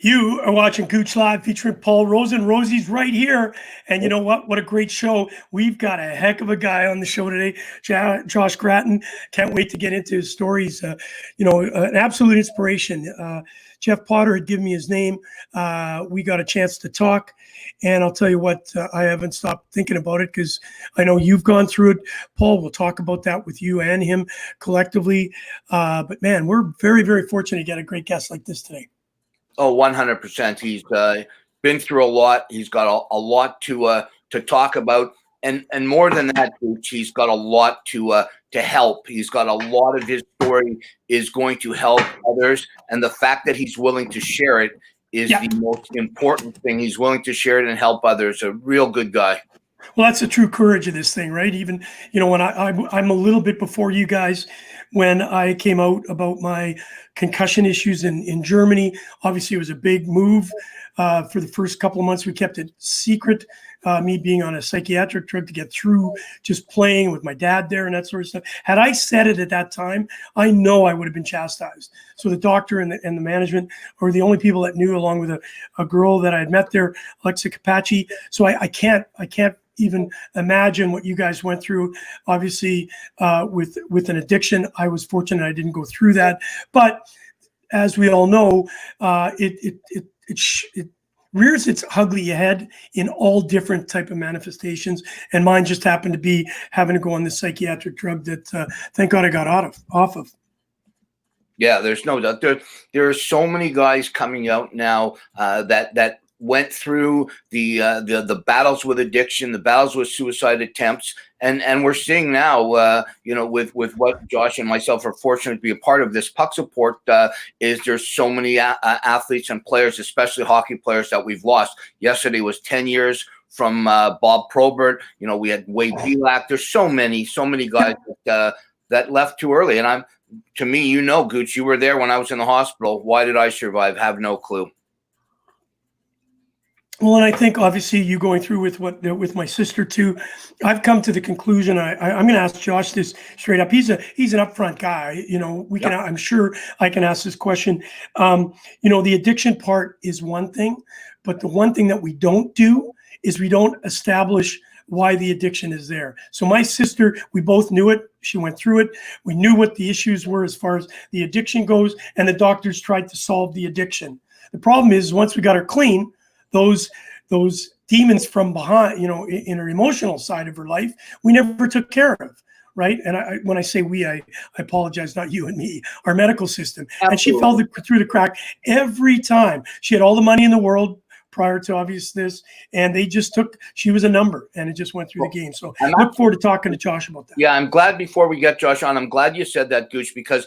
You are watching Gouche Live featuring Paul Rosen. Rosie's right here. And you know what? What a great show. We've got a heck of a guy on the show today, Josh Gratton. Can't wait to get into his stories. An absolute inspiration. Jeff Potter had given me his name. We got a chance to talk. And I'll tell you what, I haven't stopped thinking about it because I know you've gone through it. Paul, we'll talk about that with you and him collectively. But man, we're very, very fortunate to get a great guest like this today. Oh, 100%. He's been through a lot. He's got a lot to talk about, and more than that, he's got a lot to help. He's got a lot of his story is going to help others, and the fact that he's willing to share it is the most important thing. He's willing to share it and help others. A real good guy. Well, that's the true courage of this thing, right? Even, when I'm a little bit before you guys, when I came out about my concussion issues in Germany. Obviously, it was a big move. For the first couple of months, we kept it secret, me being on a psychiatric drug to get through just playing with my dad there and that sort of stuff. Had I said it at that time, I know I would have been chastised. So the doctor and the management were the only people that knew, along with a girl that I had met there, Alexa Capacci. So I can't even imagine what you guys went through. Obviously, with an addiction, I was fortunate I didn't go through that. But as we all know, it rears its ugly head in all different type of manifestations. And mine just happened to be having to go on this psychiatric drug that, thank God, I got off of. Yeah, there's no doubt. There are so many guys coming out now that went through the battles with addiction, the battles with suicide attempts, and we're seeing now, with what Josh and myself are fortunate to be a part of, this puck support, is there's so many athletes and players, especially hockey players, that we've lost. Yesterday was 10 years from Bob Probert. We had Wade Belak. There's so many guys that left too early. And to me, Gooch, you were there when I was in the hospital. Why did I survive? Have no clue. Well, and I think obviously you going through with my sister too, I've come to the conclusion. I'm going to ask Josh this straight up. He's an upfront guy. I'm sure I can ask this question. The addiction part is one thing, but the one thing that we don't do is we don't establish why the addiction is there. So my sister, we both knew it. She went through it. We knew what the issues were as far as the addiction goes, and the doctors tried to solve the addiction. The problem is once we got her clean, those demons from behind, in her emotional side of her life, we never took care of, right? And when I say we, I apologize, not you and me, our medical system. Absolutely. And she fell through the crack every time. She had all the money in the world prior to obvious this, and she was a number, and it just went through the game. So I look forward to talking to Josh about that. Yeah, I'm glad before we get Josh on, I'm glad you said that, Gouche, because,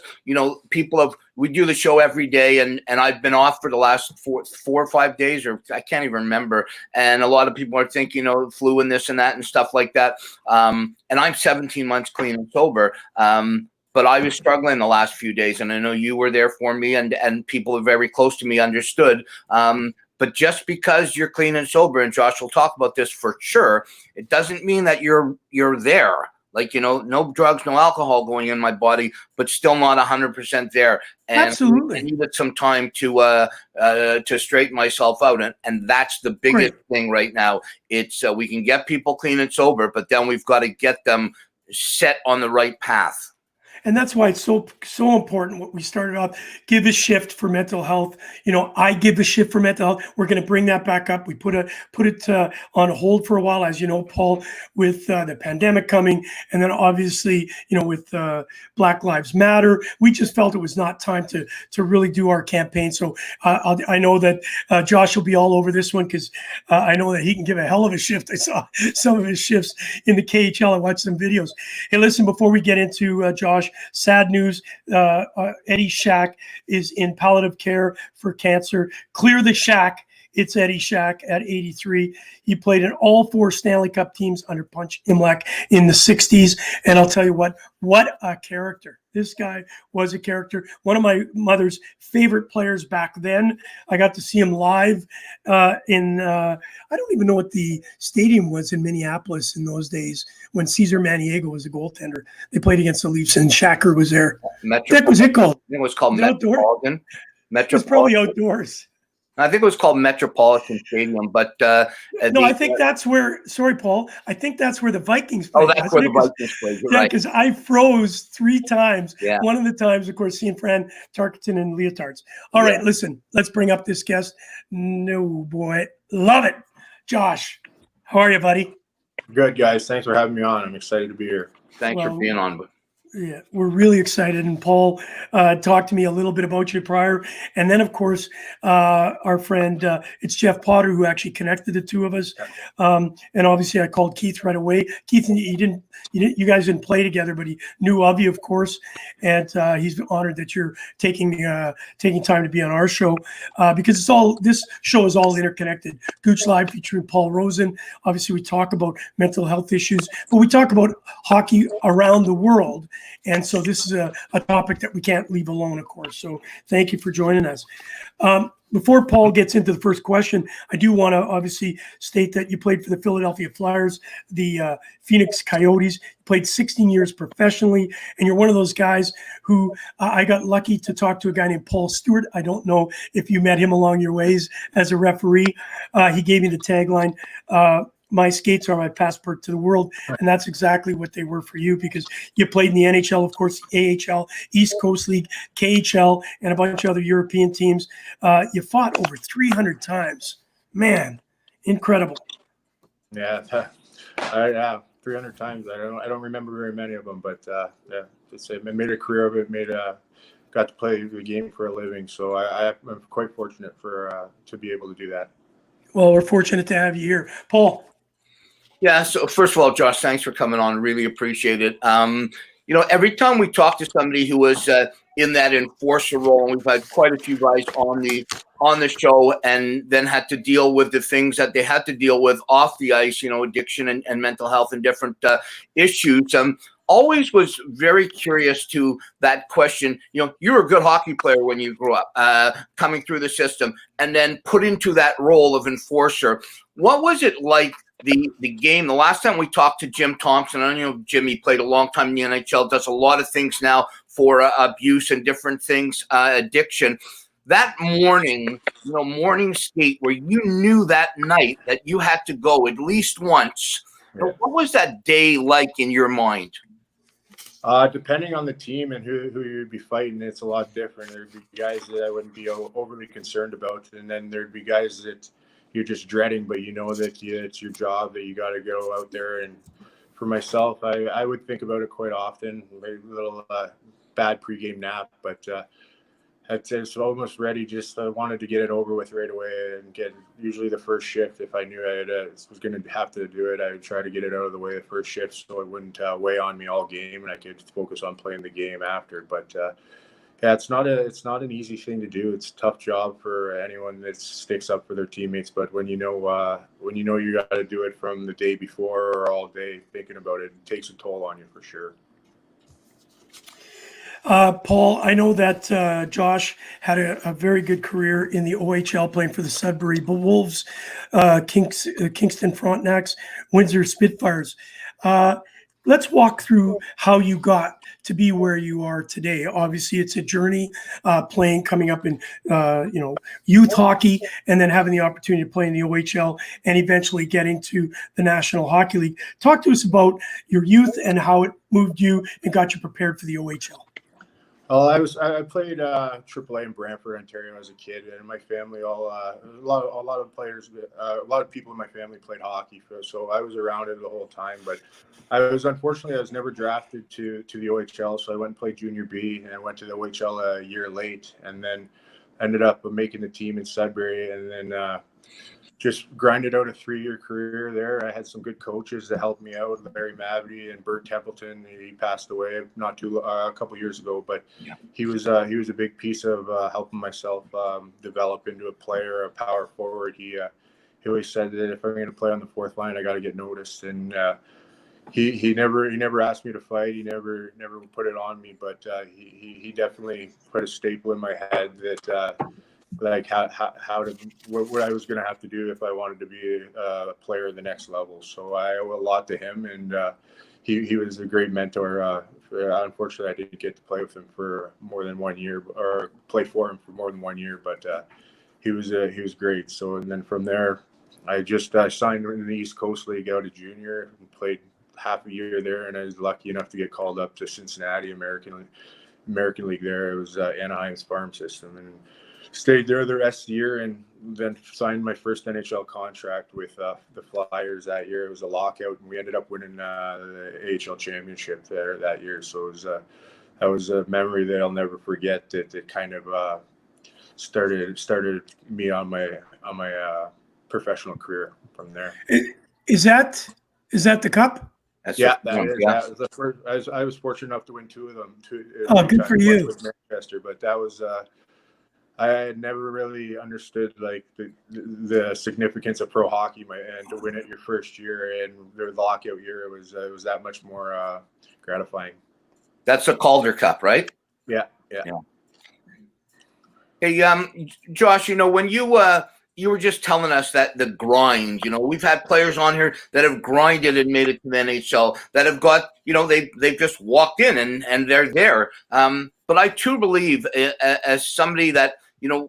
we do the show every day, and I've been off for the last 4 or 5 days, or I can't even remember. And a lot of people are thinking, flu and this and that and stuff like that. And I'm 17 months clean and sober. But I was struggling the last few days, and I know you were there for me, and people very close to me understood. But just because you're clean and sober, and Josh will talk about this for sure, it doesn't mean that you're there. Like, no drugs, no alcohol going in my body, but still not 100% there. And absolutely, I needed some time to straighten myself out, and that's the biggest thing right now. It's we can get people clean and sober, but then we've got to get them set on the right path. And that's why it's so important what we started off, give a shift for mental health. I give a shift for mental health. We're going to bring that back up. We put it on hold for a while, as you know, Paul, with the pandemic coming. And then obviously, with Black Lives Matter, we just felt it was not time to really do our campaign. So I know that Josh will be all over this one because I know that he can give a hell of a shift. I saw some of his shifts in the KHL. I watched some videos. Hey, listen, before we get into Josh, sad news, Eddie Shack is in palliative care for cancer. Clear the Shack. It's Eddie Shack at 83. He played in all 4 Stanley Cup teams under Punch Imlach in the 60s. And I'll tell you what a character. This guy was a character. One of my mother's favorite players back then. I got to see him live I don't even know what the stadium was in Minneapolis in those days when Cesar Maniego was a goaltender. They played against the Leafs, and Shacker was there. What was it called? It was called Metropolitan. It was probably outdoors. I think it was called Metropolitan Stadium, but no, I think that's where. Sorry, Paul. I think that's where the Vikings oh, played. that's where the Vikings played. You're Yeah, right. because I froze 3 times. Yeah. One of the times, of course, seeing Fran Tarkenton and leotards. All right, listen. Let's bring up this guest. No, boy. Love it. Josh, how are you, buddy? Good, guys. Thanks for having me on. I'm excited to be here. Thanks for being on. Yeah, we're really excited. And Paul talked to me a little bit about you prior. And then, of course, our friend, it's Jeff Potter, who actually connected the two of us. And obviously I called Keith right away. Keith, you guys didn't play together, but he knew of you, of course. And he's honored that you're taking time to be on our show because this show is all interconnected. Gouche Live featuring Paul Rosen. Obviously, we talk about mental health issues, but we talk about hockey around the world. And so this is a topic that we can't leave alone, of course. So thank you for joining us. Before Paul gets into the first question, I do want to obviously state that you played for the Philadelphia Flyers, the Phoenix Coyotes. You played 16 years professionally, and you're one of those guys who I got lucky to talk to a guy named Paul Stewart. I don't know if you met him along your ways as a referee. He gave me the tagline, my skates are my passport to the world. And that's exactly what they were for you because you played in the NHL, of course, the AHL, East Coast League, KHL, and a bunch of other European teams. You fought over 300 times. Man, incredible. Yeah, I 300 times. I don't remember very many of them, but yeah, I made a career of it. Got to play the game for a living, so I'm quite fortunate to be able to do that. Well, we're fortunate to have you here, Paul. Yeah. So first of all, Josh, thanks for coming on. Really appreciate it. Every time we talk to somebody who was in that enforcer role, and we've had quite a few guys on the show, and then had to deal with the things that they had to deal with off the ice, addiction and mental health and different issues. Always was very curious to that question. You were a good hockey player when you grew up, coming through the system, and then put into that role of enforcer. What was it like? The game, the last time we talked to Jim Thompson, I know Jimmy played a long time in the NHL, does a lot of things now for abuse and different things, addiction. That morning, morning skate where you knew that night that you had to go at least once. Yeah. What was that day like in your mind? Depending on the team and who you'd be fighting, it's a lot different. There'd be guys that I wouldn't be overly concerned about, and then there'd be guys that you're just dreading, but that it's your job, that you got to go out there. And for myself, I would think about it quite often, maybe a little bad pregame nap, but it's almost ready. Just wanted to get it over with right away and get usually the first shift. If I knew I was going to have to do it, I would try to get it out of the way the first shift so it wouldn't weigh on me all game and I could focus on playing the game after. But yeah, it's not an easy thing to do. It's a tough job for anyone that sticks up for their teammates. But when you know you got to do it from the day before or all day thinking about it, it takes a toll on you for sure. Paul, I know that Josh had a very good career in the OHL playing for the Sudbury Wolves, Kingston Frontenacs, Windsor Spitfires. Let's walk through how you got to be where you are today. Obviously, it's a journey coming up in youth hockey, and then having the opportunity to play in the OHL and eventually getting to the National Hockey League. Talk to us about your youth and how it moved you and got you prepared for the OHL. Well, I played AAA in Brantford, Ontario as a kid, and my family a lot of people in my family played hockey, so I was around it the whole time. But I was never drafted to the OHL, so I went and played Junior B, and I went to the OHL a year late, and then ended up making the team in Sudbury, and then just grinded out a 3-year career there. I had some good coaches that helped me out, Larry Mavety and Bert Templeton. He passed away a couple years ago, but yeah. He was a big piece of helping myself develop into a player, a power forward. He always said that if I'm going to play on the fourth line, I got to get noticed. And he never asked me to fight. He never put it on me, but he definitely put a staple in my head that. Like what I was going to have to do if I wanted to be a player at the next level. So I owe a lot to him, and he was a great mentor. Unfortunately, I didn't get to play with him for more than 1 year, or play for him for more than 1 year. But he was great. So, and then from there, I just signed in the East Coast League out of junior and played half a year there, and I was lucky enough to get called up to Cincinnati American League there. It was Anaheim's farm system, and stayed there the rest of the year, and then signed my first NHL contract with the Flyers that year. It was a lockout, and we ended up winning the AHL championship there that year. So it was that was a memory that I'll never forget. It kind of started me on my professional career from there. Is that the cup? That's Yeah, the- that was the first. I was fortunate enough to win two of them. Oh, good for you. With Manchester, but that was I had never really understood like the significance of pro hockey, and to win it your first year and the lockout year, it was that much more gratifying. That's a Calder Cup, right? Yeah. Hey, Josh, when you were just telling us that the grind, we've had players on here that have grinded and made it to the NHL, that have got, they've just walked in and they're there. But I too believe, as somebody that,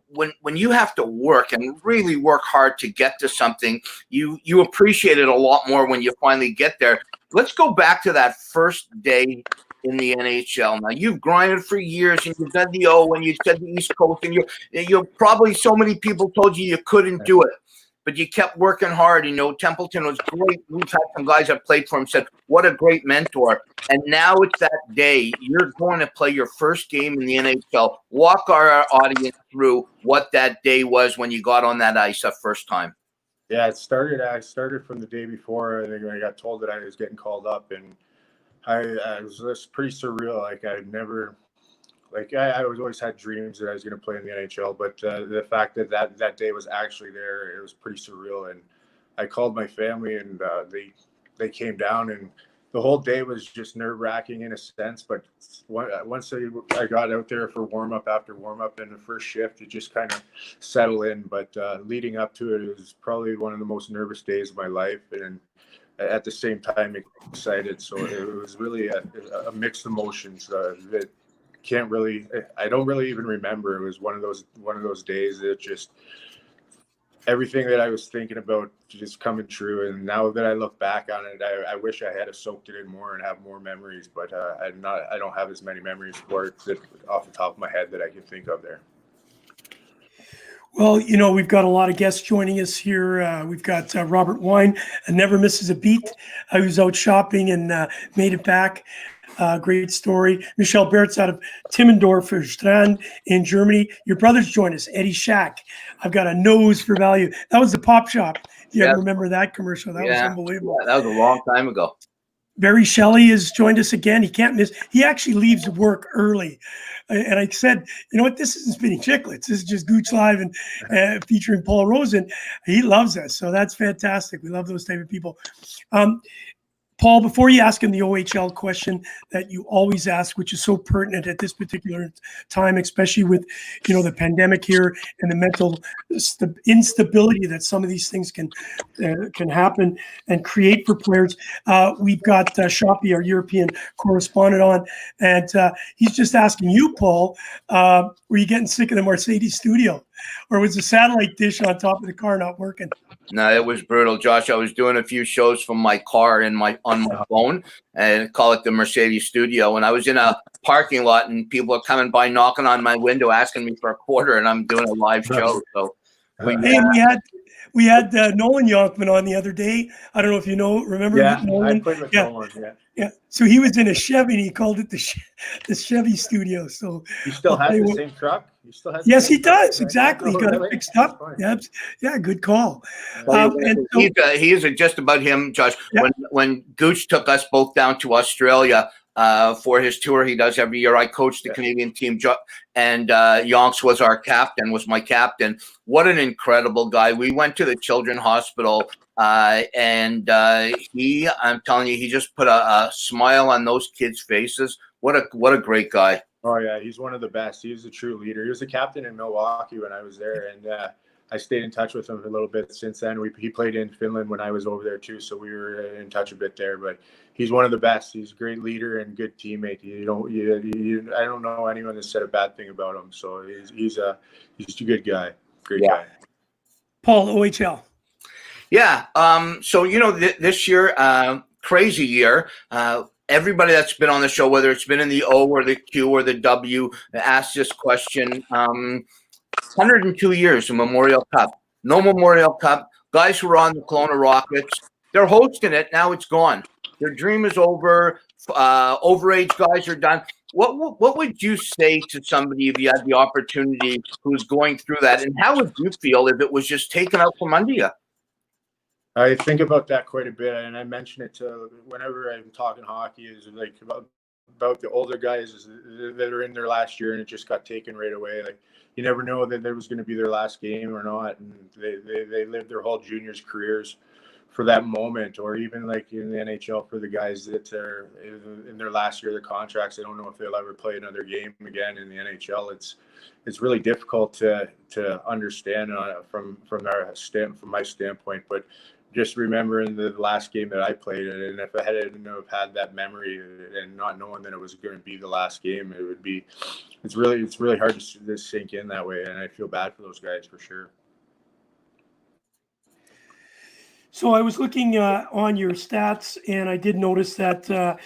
when you have to work and really work hard to get to something, you appreciate it a lot more when you finally get there. Let's go back to that first day in the NHL. Now, you've grinded for years, and you've done the O, and you said the East Coast, and you probably, so many people told you couldn't do it, but you kept working hard. Templeton was great. We've had some guys that played for him said, what a great mentor. And now it's that day. You're going to play your first game in the NHL. Walk our audience through what that day was when you got on that ice the first time. Yeah, I started from the day before. I think I got told that I was getting called up, and I was just pretty surreal. Like I always had dreams that I was going to play in the NHL, but the fact that day was actually there, it was pretty surreal. And I called my family, and they came down, and the whole day was just nerve-wracking in a sense. But once I got out there for warm-up after warm-up in the first shift, it just kind of settled in. But leading up to it, it was probably one of the most nervous days of my life, and at the same time excited. So it was really a mixed emotions that I don't really even remember. It was one of those days that just everything that I was thinking about just coming true. And now that I look back on it, I wish I had soaked it in more and have more memories, but I don't have as many memories for it off the top of my head that I can think of there. Well, we've got a lot of guests joining us here. We've got Robert Wine, never misses a beat, who's out shopping and made it back. Great story. Michelle Bertz out of Timmendorfer Strand in Germany. Your brothers join us, Eddie Shack. I've got a nose for value. That was the Pop Shop. You ever remember that commercial? That was unbelievable. Yeah, that was a long time ago. Barry Shelley has joined us again. He can't miss. He actually leaves work early. And I said, you know what? This isn't Spinning Chicklets. This is just Gouche Live and featuring Paul Rosen. He loves us. So that's fantastic. We love those type of people. Paul, before you ask him the OHL question that you always ask, which is so pertinent at this particular time, especially with, the pandemic here and the mental instability that some of these things can happen and create for players. We've got Shoppy, our European correspondent, on, and he's just asking you, Paul, were you getting sick of the Mercedes studio, or was the satellite dish on top of the car not working? No, it was brutal, Josh. I was doing a few shows from my car on my phone, and call it the Mercedes studio. And I was in a parking lot, and people are coming by, knocking on my window, asking me for a quarter, and I'm doing a live show. So, we had Nolan Yonkman on the other day. I don't know if remember Nolan? I played with Nolan. Yeah. So he was in a Chevy, and he called it the Chevy studio. So he still has the same truck. Yes, he does. Exactly. He got it fixed up. Yeah, good call. He is just about him, Josh. Yeah. When Gouche took us both down to Australia for his tour he does every year, I coached the Canadian team, and Yonks was my captain. What an incredible guy. We went to the Children's Hospital, and I'm telling you, he just put a smile on those kids' faces. What a great guy. Oh, yeah, he's one of the best. He's a true leader. He was a captain in Milwaukee when I was there, and I stayed in touch with him a little bit since then. He played in Finland when I was over there, too, so we were in touch a bit there. But he's one of the best. He's a great leader and good teammate. I don't know anyone that said a bad thing about him, so he's a good guy. Great guy. Paul, OHL. Yeah. So, this year, crazy year. Everybody that's been on the show, whether it's been in the O or the Q or the W, asked this question. 102 years of Memorial Cup. No Memorial Cup. Guys who were on the Kelowna Rockets, they're hosting it. Now it's gone. Their dream is over. Overage guys are done. What would you say to somebody if you had the opportunity who's going through that? And how would you feel if it was just taken out from under you? I think about that quite a bit, and I mention it to whenever I'm talking hockey, is like about the older guys that are in their last year and it just got taken right away. Like, you never know that there was going to be their last game or not, and they lived their whole juniors careers for that moment. Or even like in the NHL, for the guys that are in their last year of their contracts, they don't know if they'll ever play another game again in the NHL. It's really difficult to understand from my standpoint, but just remembering the last game that I played, and if I hadn't have had that memory and not knowing that it was going to be the last game, it's really hard to sink in that way, and I feel bad for those guys for sure. So I was looking on your stats, and I did notice that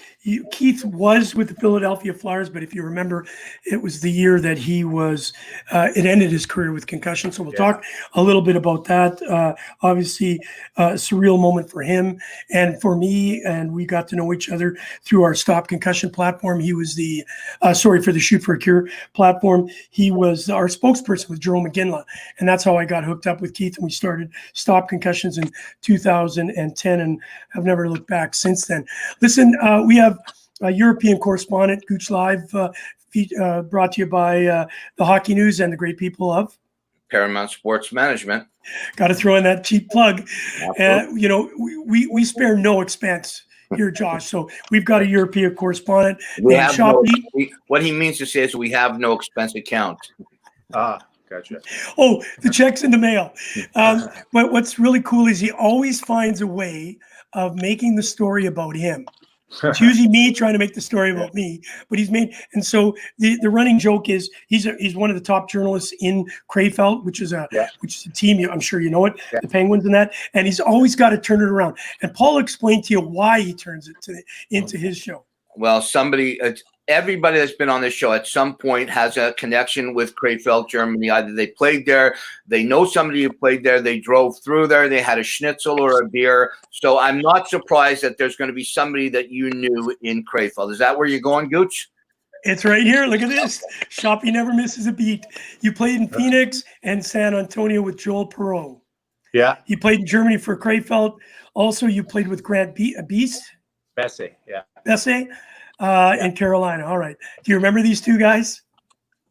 Keith was with the Philadelphia Flyers, but if you remember, it was the year that he was, it ended his career with concussion. So we'll talk a little bit about that. Obviously, a surreal moment for him and for me, and we got to know each other through our Stop Concussion platform. He was for the Shoot for a Cure platform. He was our spokesperson with Jerome McGinley, and that's how I got hooked up with Keith, and we started Stop Concussions in 2010, and I've never looked back since then. Listen, we have a European correspondent, Gouche Live, brought to you by the Hockey News and the great people of Paramount Sports Management. Got to throw in that cheap plug. We spare no expense here, Josh. So we've got a European correspondent. What he means to say is we have no expense account. Gotcha. Oh, the check's in the mail. But what's really cool is he always finds a way of making the story about him. It's usually me trying to make the story about me, but and so the running joke is he's one of the top journalists in Krefeld, which is a team, I'm sure you know it, the Penguins and that, and he's always got to turn it around. And Paul explained to you why he turns it into his show. Well, everybody that's been on this show at some point has a connection with Krefeld, Germany. Either they played there, they know somebody who played there, they drove through there, they had a schnitzel or a beer. So I'm not surprised that there's going to be somebody that you knew in Krefeld. Is that where you're going, Gouche? It's right here. Look at this. Shoppy never misses a beat. You played in Phoenix and San Antonio with Joel Perreault. Yeah. You played in Germany for Krefeld. Also, you played with Grant Beast. Bessie, yeah. Bessie. In Carolina. All right. Do you remember these two guys?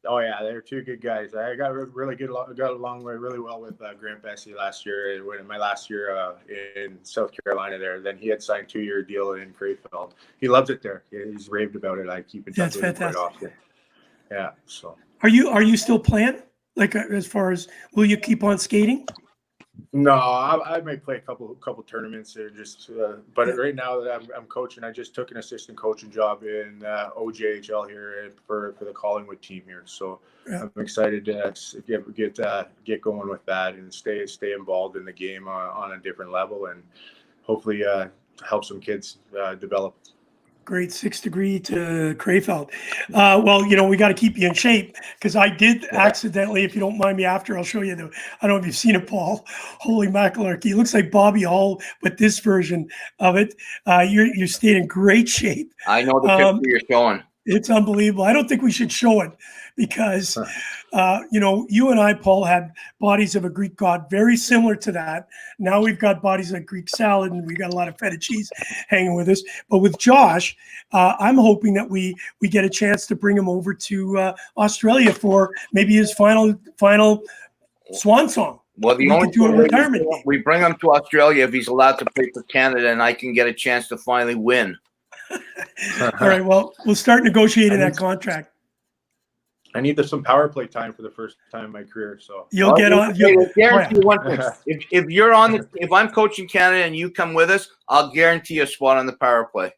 Oh yeah, they're two good guys. I got along really well with Grant Bessie last year. In my last year in South Carolina there, then he had signed a 2-year deal in Krefeld. He loves it there. He's raved about it. I keep in touch with him quite often. Yeah. So. Are you still playing? Like as far as will you keep on skating? No, I might play a couple tournaments or just. But right now that I'm coaching, I just took an assistant coaching job in OJHL here for the Collingwood team here. So I'm excited to get going with that and stay involved in the game on a different level and hopefully help some kids develop. Grade 6 degree to Krefeld. Well, we got to keep you in shape because I did accidentally, if you don't mind me after, I'll show you I don't know if you've seen it, Paul. Holy macalarchy. It looks like Bobby Hull, but this version of it. You stayed in great shape. I know the picture you're showing. It's unbelievable. I don't think we should show it because, you and I, Paul, had bodies of a Greek god very similar to that. Now we've got bodies like Greek salad and we got a lot of feta cheese hanging with us. But with Josh, I'm hoping that we get a chance to bring him over to Australia for maybe his final swan song. Well, the only retirement we bring him to Australia if he's allowed to play for Canada and I can get a chance to finally win. All right. Well, we'll start negotiating that contract. I need some power play time for the first time in my career. So you'll get on. Guarantee one thing. If I'm coaching Canada and you come with us, I'll guarantee a spot on the power play.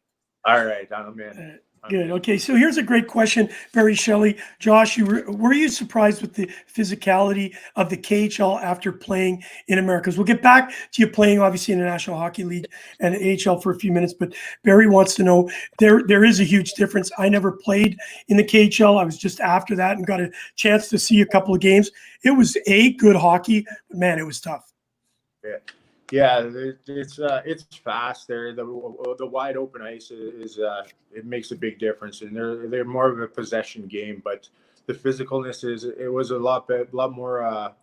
All right, I'm in. Good. Okay. So here's a great question, Barry Shelley. Josh, were you surprised with the physicality of the KHL after playing in America? Because we'll get back to you playing, obviously, in the National Hockey League and AHL for a few minutes. But Barry wants to know, there is a huge difference. I never played in the KHL. I was just after that and got a chance to see a couple of games. It was good hockey, but man, it was tough. Yeah. Yeah, it's fast there. The wide open ice is it makes a big difference, and they're more of a possession game. But the physicalness was a lot more.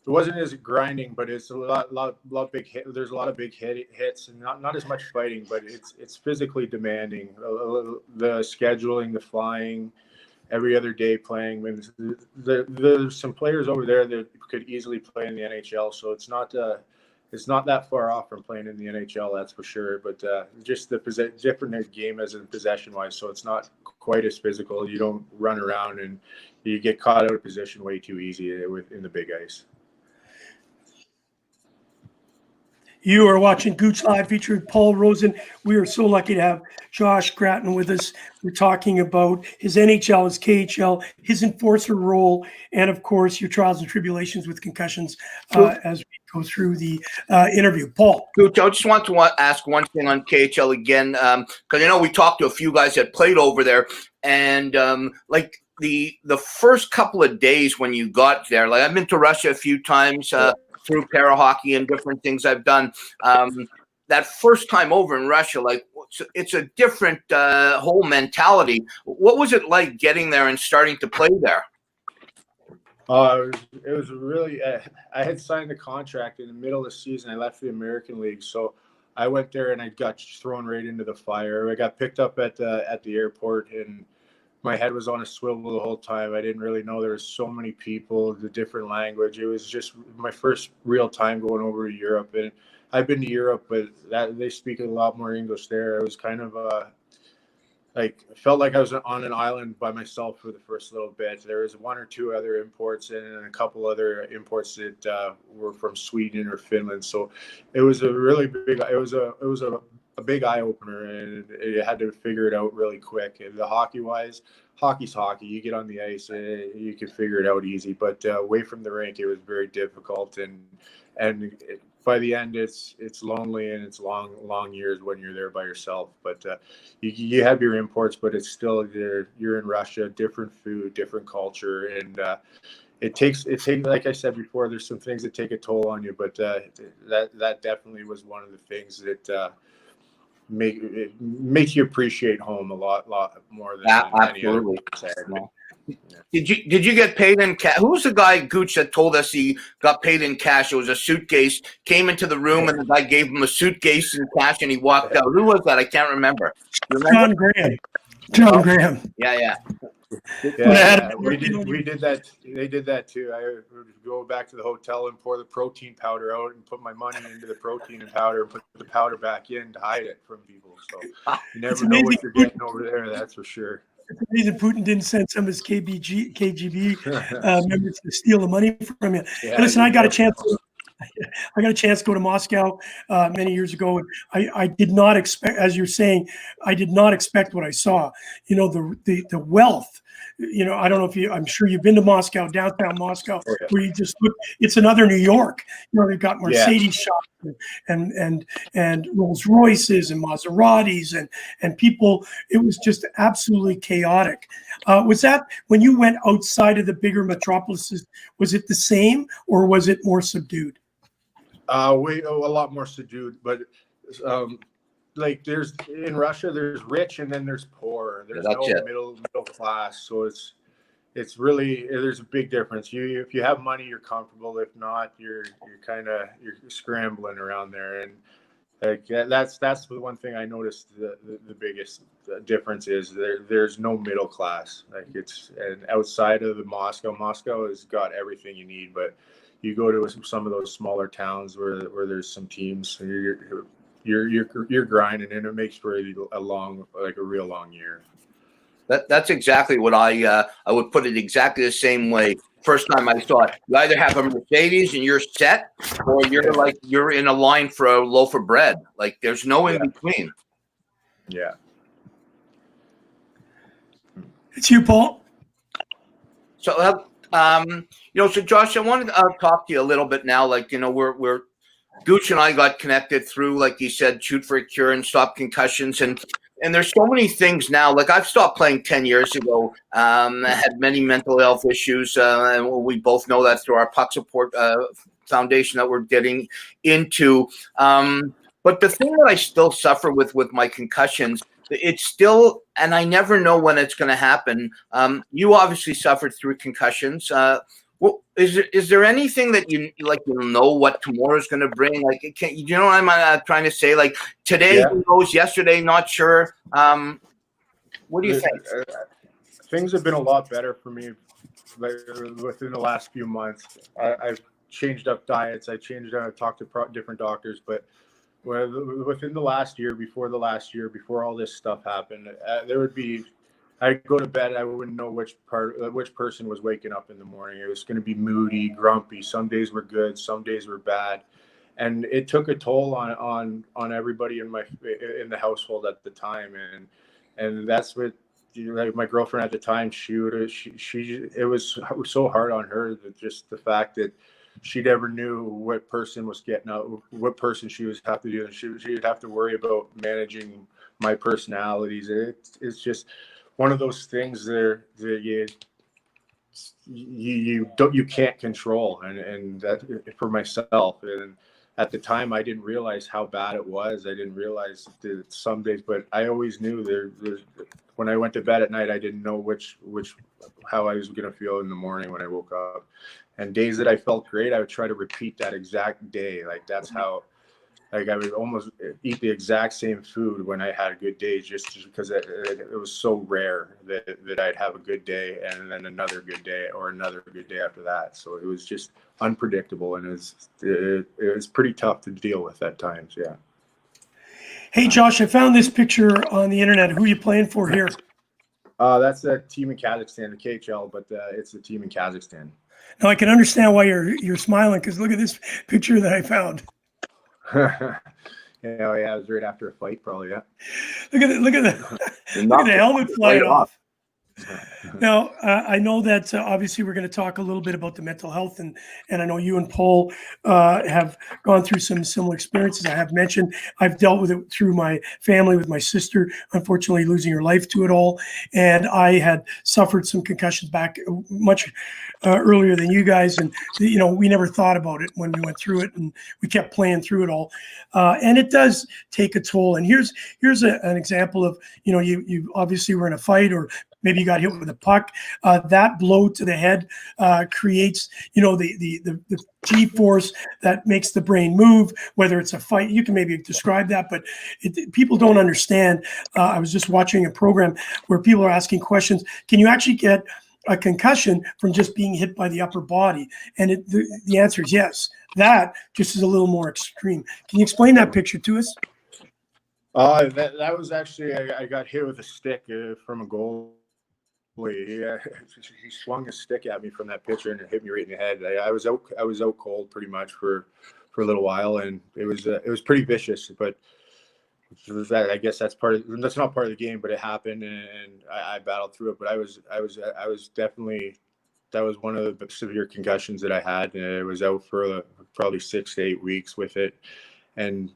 It wasn't as grinding, but it's a lot big hit. There's a lot of big hits, and not as much fighting, but it's physically demanding. The scheduling, the flying, every other day playing. There's some players over there that could easily play in the NHL, so it's not that far off from playing in the NHL, that's for sure. But just the different game as in possession-wise, so it's not quite as physical. You don't run around and you get caught out of position way too easy in the big ice. You are watching Gouche Live featuring Paul Rosen. We are so lucky to have Josh Gratton with us. We're talking about his NHL, his KHL, his enforcer role, and of course, your trials and tribulations with concussions as we go through the interview. Paul. Gouche, I just want to ask one thing on KHL again, because I know we talked to a few guys that played over there, and like the first couple of days when you got there, like I've been to Russia a few times, through para hockey and different things I've done. That first time over in Russia, like it's a different whole mentality. What was it like getting there and starting to play there? It was really. I had signed the contract in the middle of the season. I left the American League, so I went there and I got thrown right into the fire. I got picked up at the airport and my head was on a swivel the whole time. I didn't really know there was so many people, the different language. It was just my first real time going over to Europe. And I've been to Europe, but they speak a lot more English there. It was kind of felt like I was on an island by myself for the first little bit. There was one or two other imports and a couple other imports that were from Sweden or Finland. So it was a really big, it was a big eye opener, and you had to figure it out really quick. And the hockey's hockey. You get on the ice, you can figure it out easy. But away from the rink, it was very difficult. And by the end, it's lonely and it's long years when you're there by yourself. But you have your imports, but it's still you're in Russia, different food, different culture, and it takes like I said before, there's some things that take a toll on you. But that definitely was one of the things that makes you appreciate home a lot more than absolutely. Any other. Yeah. Did you get paid in cash? Who was the guy, Gouche, that told us he got paid in cash? It was a suitcase, came into the room and the guy gave him a suitcase in cash and he walked out. Who was that? I can't remember. John Graham. John Graham. Yeah. We did that. They did that too. I would go back to the hotel and pour the protein powder out and put my money into the protein and powder and put the powder back in to hide it from people. So you never know what you're getting over there. That's for sure. It's amazing Putin didn't send some of his KGB members to steal the money from you. Yeah, and listen, I got a chance to go to Moscow many years ago. And I did not expect, as you're saying, I did not expect what I saw. You know, the wealth. You know, I don't know if I'm sure you've been to Moscow, downtown Moscow, where you just look, it's another New York. You know, they've got Mercedes shops and Rolls Royces and Maseratis and people. It was just absolutely chaotic. Was that when you went outside of the bigger metropolises, was it the same or was it more subdued? A lot more subdued, but like there's in Russia, there's rich and then there's poor. There's no middle class. So it's really, there's a big difference. If you have money, you're comfortable. If not, you're scrambling around there. And like that's the one thing I noticed. The biggest difference is there's no middle class. Like and outside of Moscow has got everything you need. But you go to some of those smaller towns where there's some teams. You're grinding, and it makes for a real long year. That's exactly what I would put it exactly the same way. First time I saw it, you either have a Mercedes and you're set, or you're in a line for a loaf of bread. Like there's no in between. Yeah. It's you, Paul. So, so Josh, I wanted to talk to you a little bit now. Like, we're Gouche and I got connected through, like you said, Shoot for a Cure and Stop Concussions, and there's so many things now. Like, I've stopped playing 10 years ago. I had many mental health issues, and we both know that through our puck support foundation that we're getting into. But the thing that I still suffer with my concussions, it's still, and I never know when it's going to happen. You obviously suffered through concussions. Well, is there anything that you know what tomorrow's going to bring? Like, you know what I'm trying to say? Like, today, who knows? Yesterday, not sure. What do you think? Things have been a lot better for me within the last few months. I've changed up diets. I've talked to different doctors, but within the last year, before all this stuff happened, I'd go to bed, I wouldn't know which person was waking up in the morning. It was going to be moody, grumpy. Some days were good, some days were bad, and it took a toll on everybody in the household at the time. And that's what, like, my girlfriend at the time, it was so hard on her, that just the fact that she never knew what person was getting out, what person she was have to do, and she would have to worry about managing my personalities. It's just one of those things that you can't control, and that for myself. And at the time, I didn't realize how bad it was. I didn't realize that some days, but I always knew when I went to bed at night, I didn't know how I was going to feel in the morning when I woke up. And days that I felt great, I would try to repeat that exact day. Like, that's how, like, I would almost eat the exact same food when I had a good day, just because it was so rare that I'd have a good day and then another good day or another good day after that. So it was just unpredictable, and it was pretty tough to deal with at times. Yeah. Hey, Josh, I found this picture on the internet. Who are you playing for here? That's a team in Kazakhstan, the KHL, but it's a team in Kazakhstan. Now I can understand why you're smiling, because look at this picture that I found. Yeah, it was right after a fight, probably. Yeah. Look at the helmet flying off. Now, I know that obviously we're going to talk a little bit about the mental health, and I know you and Paul have gone through some similar experiences. I have mentioned I've dealt with it through my family, with my sister, unfortunately losing her life to it all, and I had suffered some concussions back much earlier than you guys, and we never thought about it when we went through it, and we kept playing through it all, and it does take a toll. And here's an example of you obviously were in a fight, or maybe you got hit with a puck. That blow to the head creates, the G-force that makes the brain move, whether it's a fight. You can maybe describe that, but people don't understand. I was just watching a program where people are asking questions. Can you actually get a concussion from just being hit by the upper body? And the answer is yes. That just is a little more extreme. Can you explain that picture to us? That was actually, I got hit with a stick from a goal. He swung a stick at me from that picture, and it hit me right in the head. I was out cold pretty much for a little while, and it was pretty vicious. But I guess that's not part of the game, but it happened, and I battled through it. But I was definitely, that was one of the severe concussions that I had, and I was out for probably 6 to 8 weeks with it. And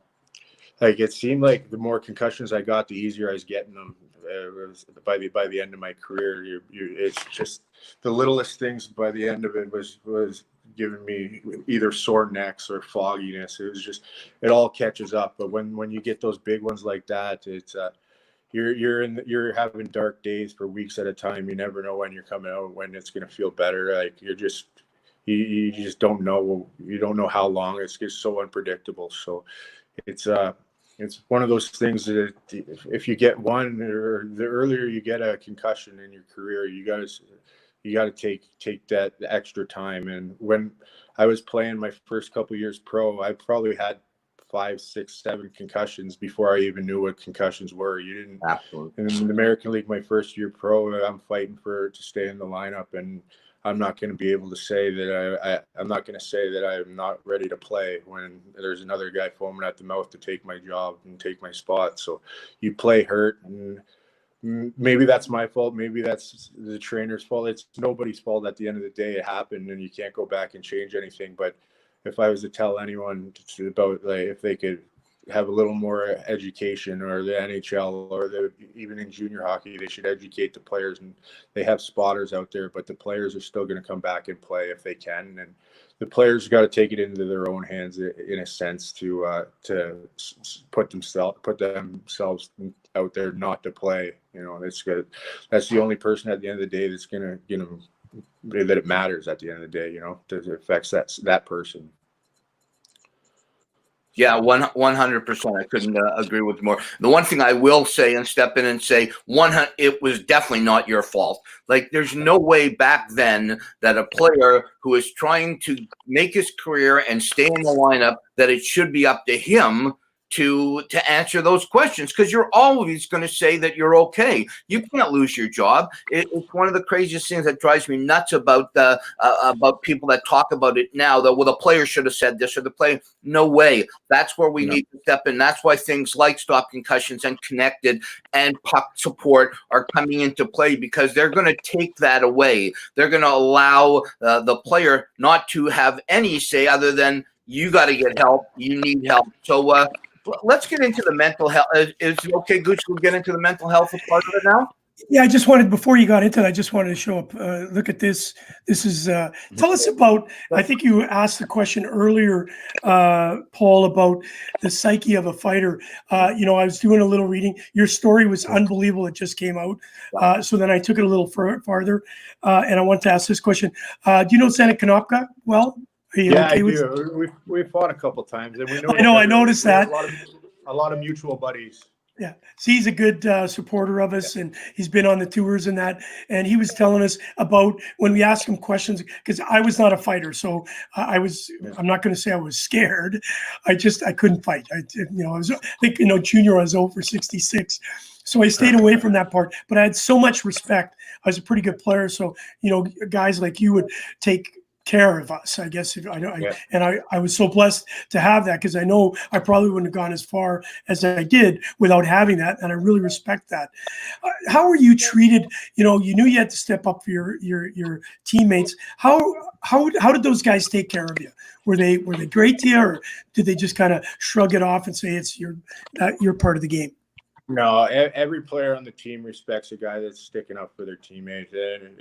like, it seemed like the more concussions I got, the easier I was getting them. By the end of my career, it's just the littlest things. By the end of it was giving me either sore necks or fogginess. It was just, it all catches up. But when you get those big ones like that, it's you're having dark days for weeks at a time. You never know when you're coming out, when it's going to feel better. Like, you just don't know. You don't know how long. It's just so unpredictable. So it's one of those things that if you get one, or the earlier you get a concussion in your career, you got to take that extra time. And when I was playing my first couple of years pro, I probably had 5, 6, 7 concussions before I even knew what concussions were. You didn't. Absolutely. In the American League, my first year pro, I'm fighting to stay in the lineup, and I'm not going to be able to say that I'm not going to say that I'm not ready to play when there's another guy foaming at the mouth to take my job and take my spot. So you play hurt, and maybe that's my fault. Maybe that's the trainer's fault. It's nobody's fault at the end of the day. It happened and you can't go back and change anything. But if I was to tell anyone about like if they could have a little more education, or the NHL or even in junior hockey, they should educate the players, and they have spotters out there, but the players are still going to come back and play if they can. And the players got to take it into their own hands in a sense to put themselves out there not to play. You know, that's good. That's the only person at the end of the day that's going to, you know, that it matters at the end of the day, you know, that it affects that person. Yeah, 100%. I couldn't agree with you more. The one thing I will say and step in and say, it was definitely not your fault. Like, there's no way back then that a player who is trying to make his career and stay in the lineup, that it should be up to him to answer those questions, because you're always going to say that you're okay. You can't lose your job. It's one of the craziest things that drives me nuts about people that talk about it now, that, well, the player should have said this, or the player. No way. That's where we need to step in. That's why things like Stop Concussions and Connected and puck support are coming into play, because they're going to take that away. They're going to allow the player not to have any say other than, you got to get help. You need help. So let's get into the mental health. Is it okay, Gouche, we'll get into the mental health part of it now? Yeah, I just wanted, before you got into it, I just wanted to show up. Look at this. This is, tell us about, I think you asked the question earlier, Paul, about the psyche of a fighter. You know, I was doing a little reading. Your story was unbelievable. It just came out. So then I took it a little farther, and I want to ask this question. Do you know Zenek Konopka well? Yeah, okay, I do. We fought a couple times, and we know. I noticed that. A lot of mutual buddies. Yeah, so he's a good supporter of us, and he's been on the tours and that. And he was telling us about when we asked him questions, because I was not a fighter, so I was. I'm not going to say I was scared. I couldn't fight. I think junior I was over 66. So I stayed away from that part, but I had so much respect. I was a pretty good player, so guys like you would take care of us, I guess. I was so blessed to have that, because I know I probably wouldn't have gone as far as I did without having that, and I really respect that. How were you treated? You knew you had to step up for your teammates. How did those guys take care of you? Were they great to you, or did they just kind of shrug it off and say it's you're part of the game? No, every player on the team respects a guy that's sticking up for their teammates. And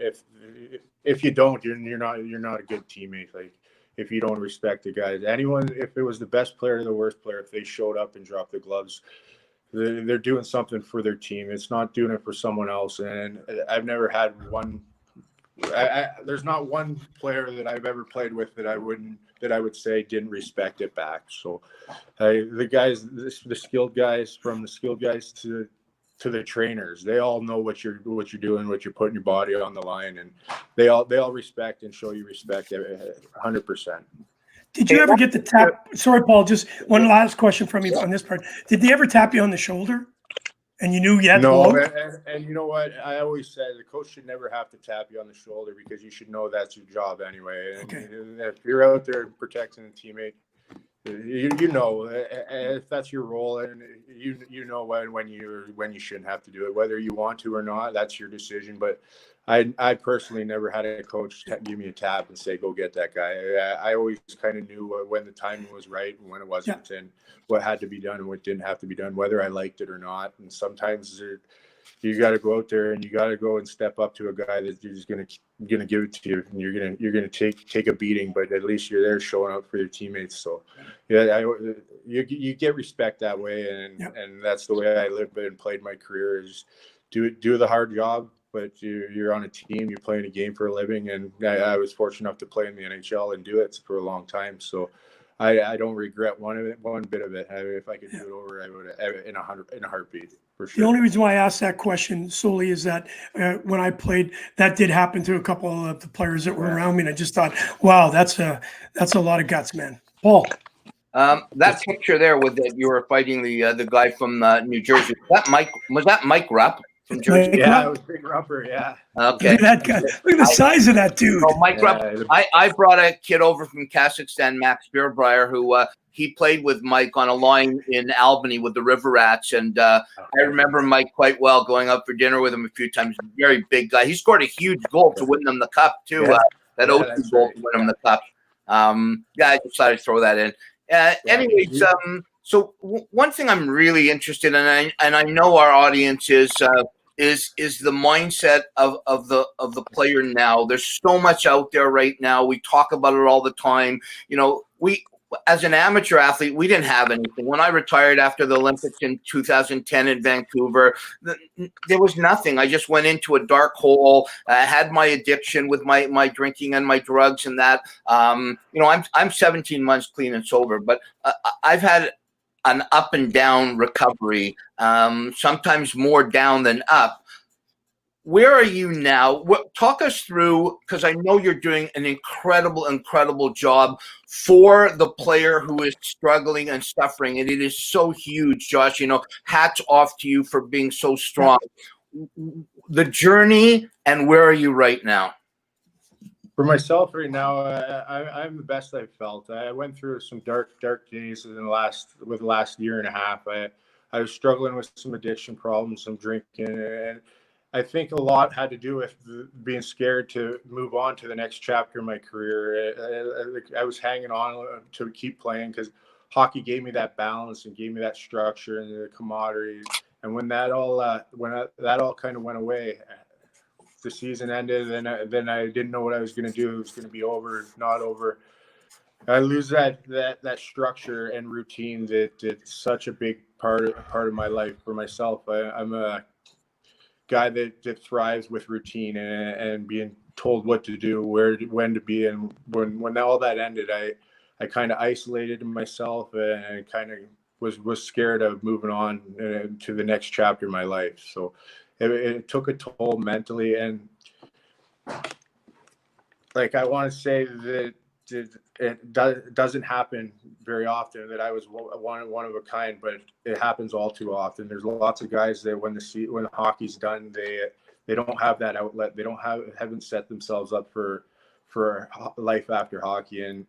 if you don't, you're not a good teammate. Like, if you don't respect the guys, if it was the best player or the worst player, if they showed up and dropped the gloves, they're doing something for their team. It's not doing it for someone else. And I've never had one. There's not one player that I've ever played with that I would say didn't respect it back. So the guys, the skilled guys, from the skilled guys to the trainers, they all know what you're doing, what you're putting your body on the line, and they all respect and show you respect 100%. Did you ever get the tap? Sorry, Paul, just one last question from you on this part. Did they ever tap you on the shoulder? And you knew you had to go out? And you know what? I always said the coach should never have to tap you on the shoulder, because you should know that's your job anyway. And okay. If you're out there protecting a teammate, you know if that's your role, and you know when you shouldn't have to do it, whether you want to or not. That's your decision. But I personally never had a coach give me a tap and say, go get that guy. I always kind of knew when the timing was right and when it wasn't, and what had to be done and what didn't have to be done, whether I liked it or not. And sometimes you got to go out there and you got to go and step up to a guy that's just gonna give it to you, and you're gonna take a beating, but at least you're there showing up for your teammates. So you get respect that way, and that's the way I lived and played my career, is do the hard job. But you're on a team, you're playing a game for a living, and I was fortunate enough to play in the NHL and do it for a long time. So I don't regret one bit of it. If I could do it over, I would in a heartbeat, for sure. The only reason why I asked that question solely is that when I played, that did happen to a couple of the players that were around me, and I just thought, wow, that's a lot of guts, man. Paul. That picture there with that you were fighting the guy from New Jersey. Was that Mike Rupp? from Jersey? Mike Yeah, Rupp. it was Big Rupper. Yeah. Okay. Look at that guy. Look at the size of that dude. Oh, Mike Rupp. Yeah, I brought a kid over from Kazakhstan, Max Beerbreyer, who he played with Mike on a line in Albany with the River Rats. And I remember Mike quite well, going up for dinner with him a few times. Very big guy. He scored a huge goal to win them the cup, too. Yeah. That Yeah, 0-2 that's goal right. to win them the cup. Yeah, I just thought I'd throw that in. Anyways, so one thing I'm really interested in, and I know our audience is the mindset of the player now. There's so much out there right now. We talk about it all the time. You know, we as an amateur athlete, we didn't have anything. When I retired after the Olympics in 2010 in Vancouver, there was nothing. I just went into a dark hole. I had my addiction with my drinking and my drugs and that. You know, I'm 17 months clean and sober, but I've had an up and down recovery, sometimes more down than up. Where are you now? Talk us through, because I know you're doing an incredible job for the player who is struggling and suffering, and it is so huge, Josh. You know, hats off to you for being so strong. The journey, and where are you right now? For myself right now, I'm the best I've felt. I went through some dark days in the last year and a half. I was struggling with some addiction problems, some drinking, and I think a lot had to do with being scared to move on to the next chapter of my career. I was hanging on to keep playing because hockey gave me that balance and gave me that structure and the camaraderie. And when that all kind of went away, the season ended, and then I didn't know what I was going to do. It was going to be over, not over. I lose that structure and routine that's such a big part of my life. For myself, I'm a guy that thrives with routine and being told what to do, when to be. And when all that ended, I kind of isolated myself and kind of was scared of moving on to the next chapter of my life. So it took a toll mentally, and like I want to say that it doesn't happen very often that I was one of a kind, but it happens all too often. There's lots of guys that when hockey's done, they don't have that outlet. They haven't set themselves up for life after hockey. And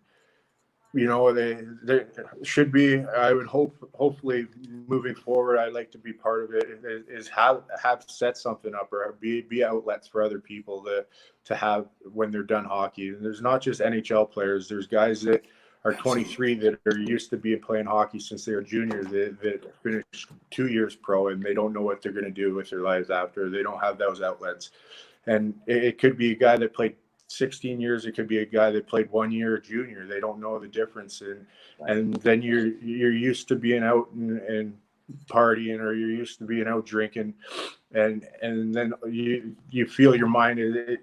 you know, they should be. I would hopefully moving forward, I'd like to be part of it. Is have set something up or be outlets for other people to have when they're done hockey. And there's not just NHL players. There's guys that are 23 that are used to playing hockey since they were juniors that finished 2 years pro, and they don't know what they're going to do with their lives after. They don't have those outlets. And it could be a guy that played 16 years. It could be a guy that played 1 year junior. They don't know the difference. And then you're used to being out and partying, or you're used to being out drinking, and then you feel your mind it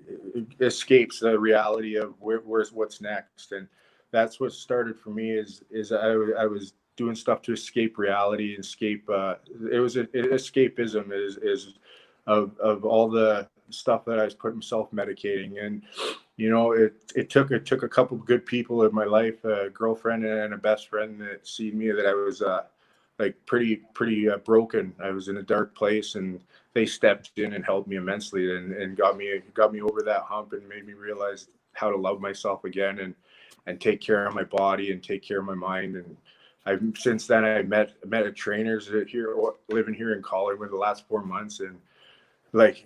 escapes the reality of what's next. And that's what started for me is I was doing stuff to escape reality and escape it was escapism is of all the stuff that I was putting self-medicating. And you know, it took a couple of good people in my life, a girlfriend and a best friend, that seen me that I was like pretty broken. I was in a dark place, and they stepped in and helped me immensely and got me over that hump and made me realize how to love myself again and take care of my body and take care of my mind. And since then I met trainers that living here in Collingwood the last 4 months, and like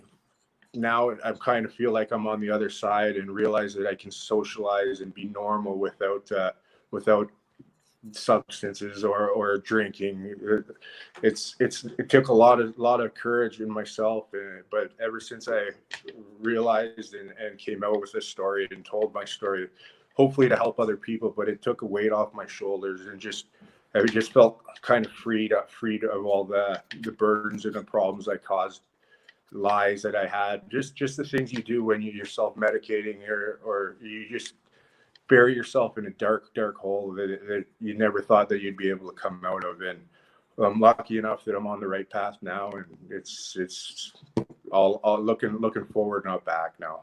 now I kind of feel like I'm on the other side and realize that I can socialize and be normal without substances or drinking. It took a lot of courage in myself, but ever since I realized and came out with this story and told my story, hopefully to help other people, but it took a weight off my shoulders, and I just felt kind of freed of all the burdens and the problems I caused, lies that I had, just the things you do when you're self-medicating or you just bury yourself in a dark hole that you never thought that you'd be able to come out of. And I'm lucky enough that I'm on the right path now, and it's all looking forward, not back now.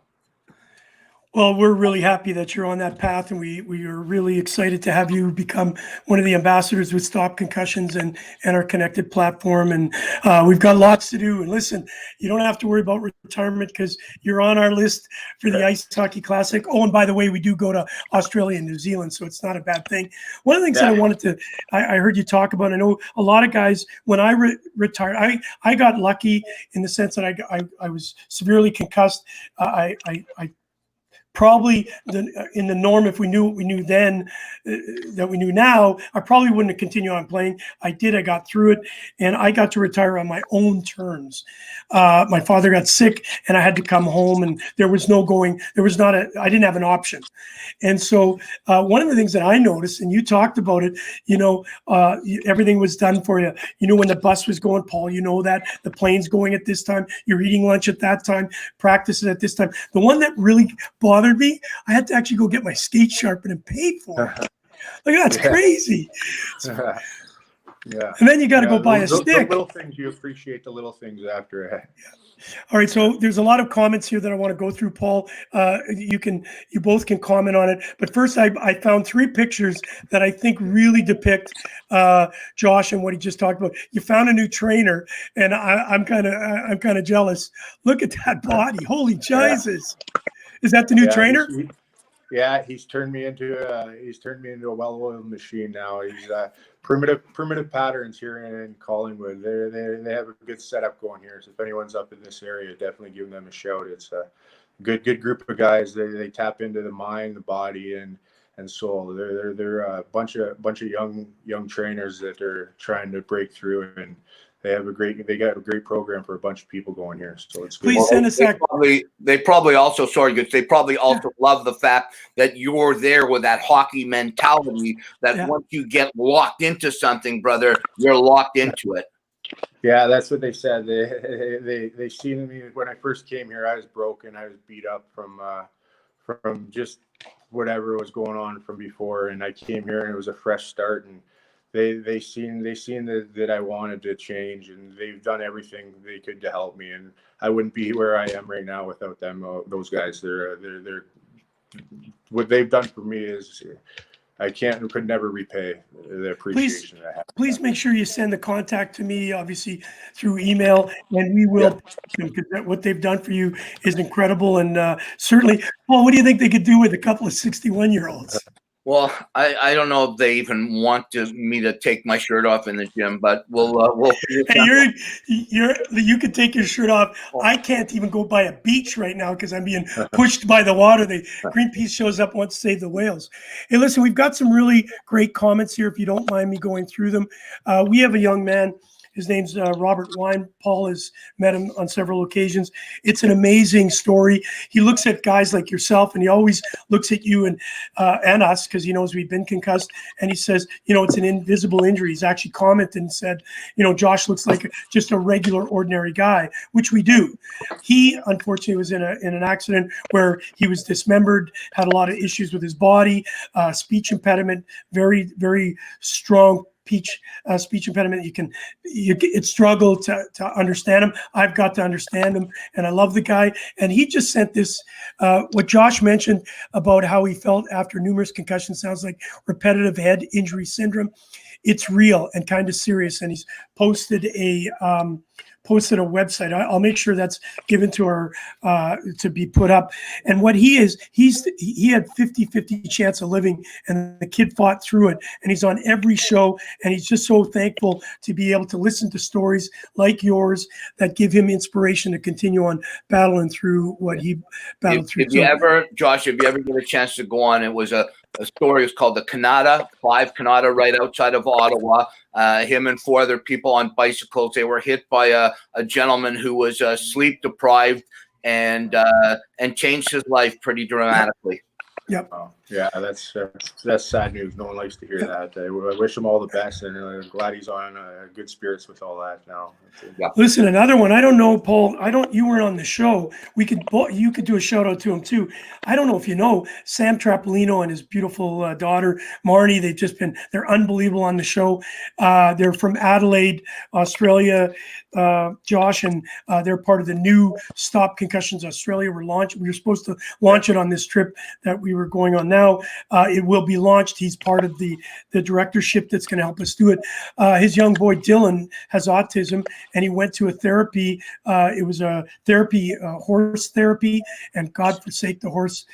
Well, we're really happy that you're on that path, and we are really excited to have you become one of the ambassadors with Stop Concussions and our connected platform. And we've got lots to do. And listen, you don't have to worry about retirement because you're on our list for the Ice Hockey Classic. Oh, and by the way, we do go to Australia and New Zealand, so it's not a bad thing. One of the things that I wanted to, I heard you talk about, I know a lot of guys, when I retired, I got lucky in the sense that I was severely concussed. I probably in the norm, if we knew what we knew then that we knew now, I probably wouldn't have continued on playing. I did. I got through it, and I got to retire on my own terms. My father got sick, and I had to come home, and there was no going. There was not a. I didn't have an option, and so one of the things that I noticed, and you talked about it, everything was done for you. You know when the bus was going, Paul. You know that the plane's going at this time. You're eating lunch at that time. Practices at this time. The one that really bothered me, I had to actually go get my skate sharpened and paid for it. Like, that's crazy. Yeah. And then you got to go buy a stick. The little things, you appreciate the little things after. All right, so there's a lot of comments here that I want to go through, Paul. You both can comment on it. But first, I found 3 pictures that I think really depict Josh and what he just talked about. You found a new trainer, and I'm kind of jealous. Look at that body! Holy Jesus! Is that the new trainer? He's turned me into a well-oiled machine now. He's primitive patterns here in Collingwood. They have a good setup going here. So if anyone's up in this area, definitely give them a shout. It's a good group of guys. They tap into the mind, the body, and soul. They're a bunch of young trainers that are trying to break through, and they got a great program for a bunch of people going here. So it's good. Please send us that. They probably also love the fact that you're there with that hockey mentality that once you get locked into something, brother, you're locked into it. Yeah, that's what they said. They seen me when I first came here. I was broken. I was beat up from just whatever was going on from before, and I came here and it was a fresh start. And they seen that I wanted to change, and they've done everything they could to help me. And I wouldn't be where I am right now without them. Those guys, they're what they've done for me is could never repay the appreciation I have. Please make sure you send the contact to me, obviously through email, and we will. Because what they've done for you is incredible, and certainly, Paul, what do you think they could do with a couple of 61-year-olds? Well, I don't know if they even want me to take my shirt off in the gym, but we'll. Hey, you can take your shirt off. I can't even go by a beach right now because I'm being pushed by the water. Greenpeace shows up, wants to save the whales. Hey, listen, we've got some really great comments here. If you don't mind me going through them, we have a young man. His name's Robert Wine. Paul has met him on several occasions. It's an amazing story. He looks at guys like yourself, and he always looks at you and us because he knows we've been concussed. And he says, it's an invisible injury. He's actually commented and said, Josh looks like just a regular, ordinary guy, which we do. He, unfortunately, was in an accident where he was dismembered, had a lot of issues with his body, speech impediment, very, very strong speech impediment. It struggle to understand him. I've got to understand him, and I love the guy. And he just sent this, what Josh mentioned about how he felt after numerous concussions sounds like repetitive head injury syndrome. It's real and kind of serious. And he's posted a website. I'll make sure that's given to our to be put up. And what he had 50-50 chance of living, and the kid fought through it, and he's on every show, and he's just so thankful to be able to listen to stories like yours that give him inspiration to continue on battling through what he battled through. Josh, if you ever get a chance to go on, it was a story. It's called the Canada, 5 Canada, right outside of Ottawa. Him and 4 other people on bicycles. They were hit by a gentleman who was sleep deprived and changed his life pretty dramatically. Yep. Yeah, that's sad news. No one likes to hear that. I wish him all the best, and I'm glad he's on good spirits with all that now. Yeah. Listen, another one. I don't know, Paul. You weren't on the show. You could do a shout out to him too. I don't know if you know Sam Trapolino and his beautiful daughter Marnie. They're unbelievable on the show. They're from Adelaide, Australia. Josh, and they're part of the new Stop Concussions Australia. We were supposed to launch it on this trip that we were going on now. It will be launched. He's part of the directorship that's going to help us do it. His young boy Dylan has autism, and he went to a therapy. It was a therapy, horse therapy, and God forsake, the horse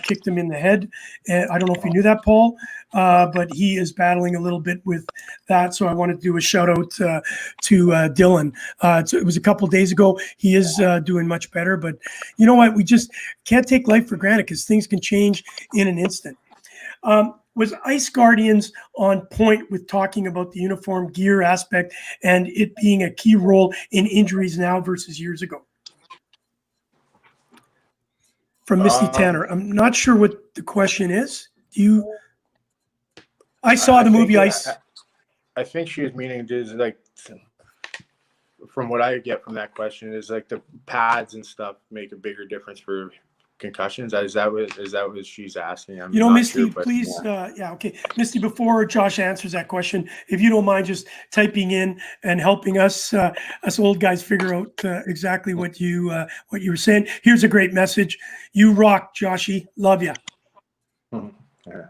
kicked him in the head. And I don't know if you knew that, Paul, but he is battling a little bit with that. So I wanted to do a shout out to Dylan. It was a couple days ago. He is doing much better, but you know what? We just can't take life for granted because things can change in an instant. Was Ice Guardians on point with talking about the uniform gear aspect and it being a key role in injuries now versus years ago? From Misty Tanner. I'm not sure what the question is. I saw the movie Ice. I think she was meaning is like, from what I get from that question, is like the pads and stuff make a bigger difference for concussions. Is that what she's asking? I'm not Misty, sure, please. Okay. Misty, before Josh answers that question, if you don't mind just typing in and helping us old guys figure out exactly what you were saying. Here's a great message. You rock, Joshy. Love you. Yeah.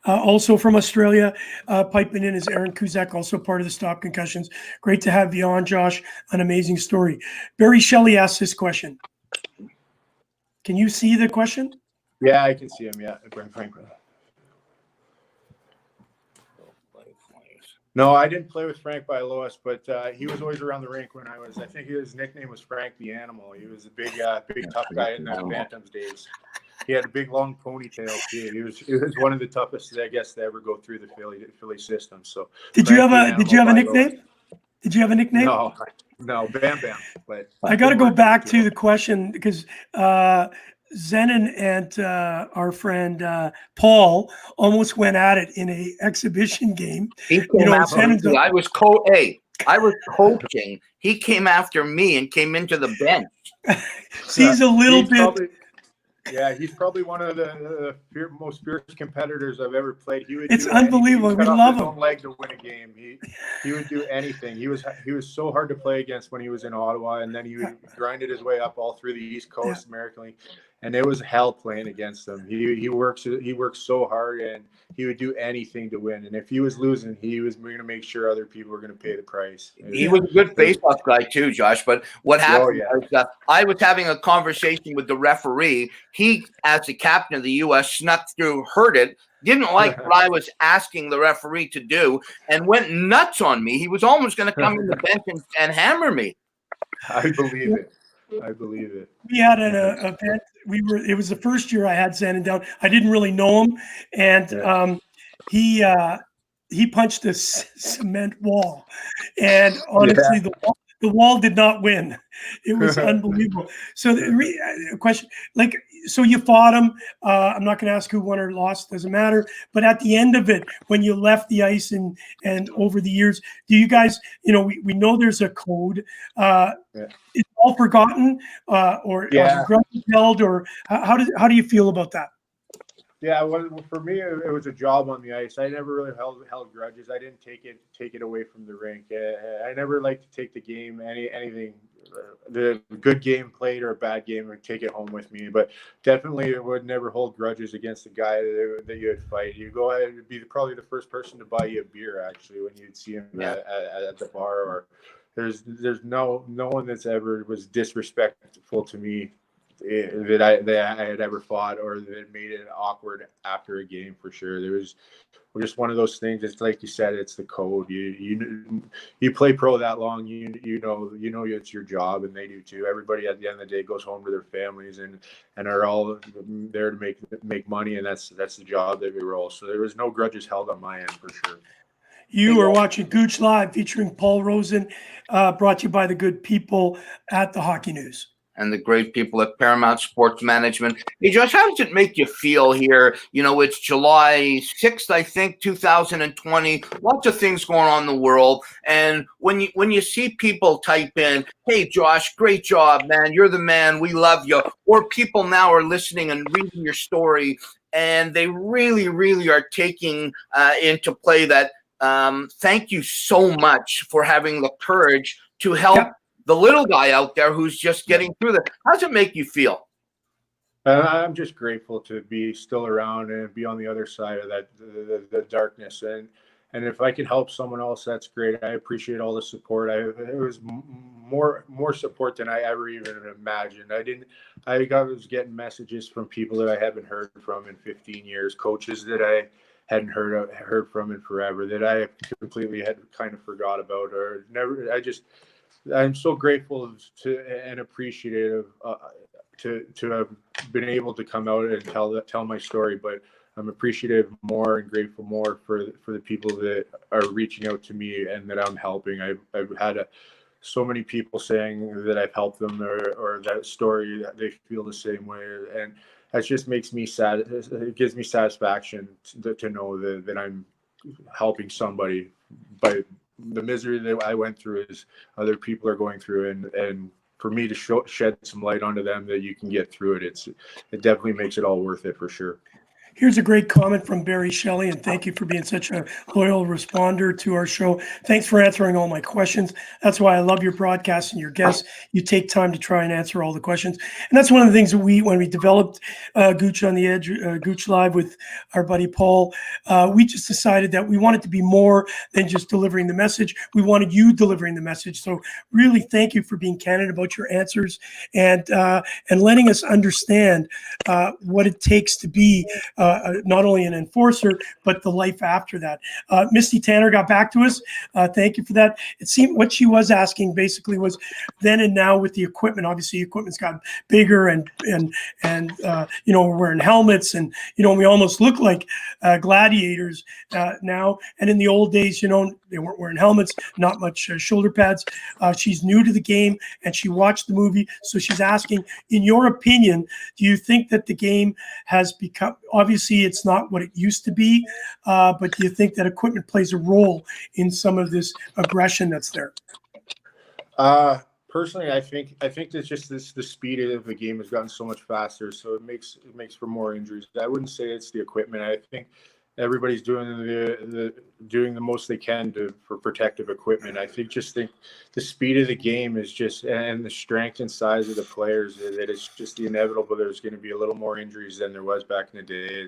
Also from Australia, piping in is Aaron Kuzak, also part of the Stop Concussions. Great to have you on, Josh. An amazing story. Barry Shelley asked this question. Can you see the question? Yeah, I can see him. Yeah, Franklin. No, I didn't play with Frank Bialowas, but he was always around the rink when I think his nickname was Frank the Animal. He was a big tough guy in the Bantams days. He had a big long ponytail too. He was one of the toughest, I guess, to ever go through the Philly system. So did you have a nickname? Did you have a nickname? No, Bam Bam. But I got to go back to the question because Zenon and our friend Paul almost went at it in a exhibition game. I was coaching. He came after me and came into the bench. He's a little bit. He's probably one of the most fierce competitors I've ever played. It's unbelievable. We love him. His own leg to win a game. He would do anything. He was so hard to play against when he was in Ottawa, and then he would grinded his way up all through the East Coast, American League, and it was hell playing against him. He works so hard, and he would do anything to win. And if he was losing, he was going to make sure other people were going to pay the price. He was a good face-off guy too, Josh. But what happened was I was having a conversation with the referee. He, as the captain of the U.S., snuck through, heard it, didn't like what I was asking the referee to do, and went nuts on me. He was almost going to come in the bench and hammer me. I believe it. We had an event. It was the first year I had Zenon down. I didn't really know him, and he punched a cement wall, and honestly, the wall did not win. It was unbelievable. So the question, so you fought him. I'm not going to ask who won or lost, doesn't matter. But at the end of it, when you left the ice and over the years, do you guys, we know there's a code. It's all forgotten, or grudges held, or how do you feel about that? Yeah, well, for me, it was a job on the ice. I never really held grudges. I didn't take it away from the rink. I never liked to take the game, anything, the good game played or a bad game, and take it home with me. But definitely, I would never hold grudges against the guy that you would fight. You go ahead and be probably the first person to buy you a beer, actually, when you'd see him at the bar. Or there's no one that's ever was disrespectful to me that I had ever fought, or that made it awkward after a game, for sure. There was just one of those things. It's like you said, it's the code. You play pro that long, you know it's your job, and they do too. Everybody at the end of the day goes home to their families and are all there to make money, and that's the job that we roll. So there was no grudges held on my end, for sure. You are watching Gouche Live featuring Paul Rosen, brought to you by the good people at the Hockey News. and the great people at Paramount Sports Management. Hey, Josh, how does it make you feel here? You know, it's July 6th, I think, 2020. Lots of things going on in the world. And when you see people type in, hey, Josh, great job, man. You're the man. We love you. Or people now are listening and reading your story, and they really, really are taking into play that thank you so much for having the courage to help the little guy out there who's just getting through that. How does it make you feel? I'm just grateful to be still around and be on the other side of that, the darkness. And if I could help someone else, that's great. I appreciate all the support. It was more support than I ever even imagined. I was getting messages from people that I haven't heard from in 15 years, coaches that I hadn't heard from in forever, that I completely had kind of forgot about or never. I'm so grateful and appreciative to have been able to come out and tell my story. But I'm appreciative more and grateful more for the people that are reaching out to me and that I'm helping. I've had so many people saying that I've helped them or that story that they feel the same way, and that just makes me sad. It gives me satisfaction to know that I'm helping somebody by the misery that I went through is other people are going through, and for me to shed some light onto them that you can get through it, it definitely makes it all worth it for sure. Here's a great comment from Barry Shelley, and thank you for being such a loyal responder to our show. Thanks for answering all my questions. That's why I love your broadcast and your guests. You take time to try and answer all the questions. And that's one of the things that when we developed Gouche on the Edge, Gouche Live with our buddy Paul, we just decided that we wanted to be more than just delivering the message. We wanted you delivering the message. So really thank you for being candid about your answers and letting us understand what it takes to be not only an enforcer, but the life after that. Misty Tanner got back to us. Thank you for that. It seemed what she was asking basically was then and now with the equipment. Obviously, equipment's got bigger and you know, we're wearing helmets and, you know, we almost look like gladiators now. And in the old days, you know, they weren't wearing helmets, not much shoulder pads. She's new to the game and she watched the movie. So she's asking, in your opinion, do you think that the game has become, obviously it's not what it used to be, but do you think that equipment plays a role in some of this aggression that's there? Personally, I think it's just the speed of the game has gotten so much faster, so it makes for more injuries. I wouldn't say it's the equipment. I think everybody's doing the most they can for protective equipment. I think the speed of the game is just, and the strength and size of the players, that it's just the inevitable. There's going to be a little more injuries than there was back in the day.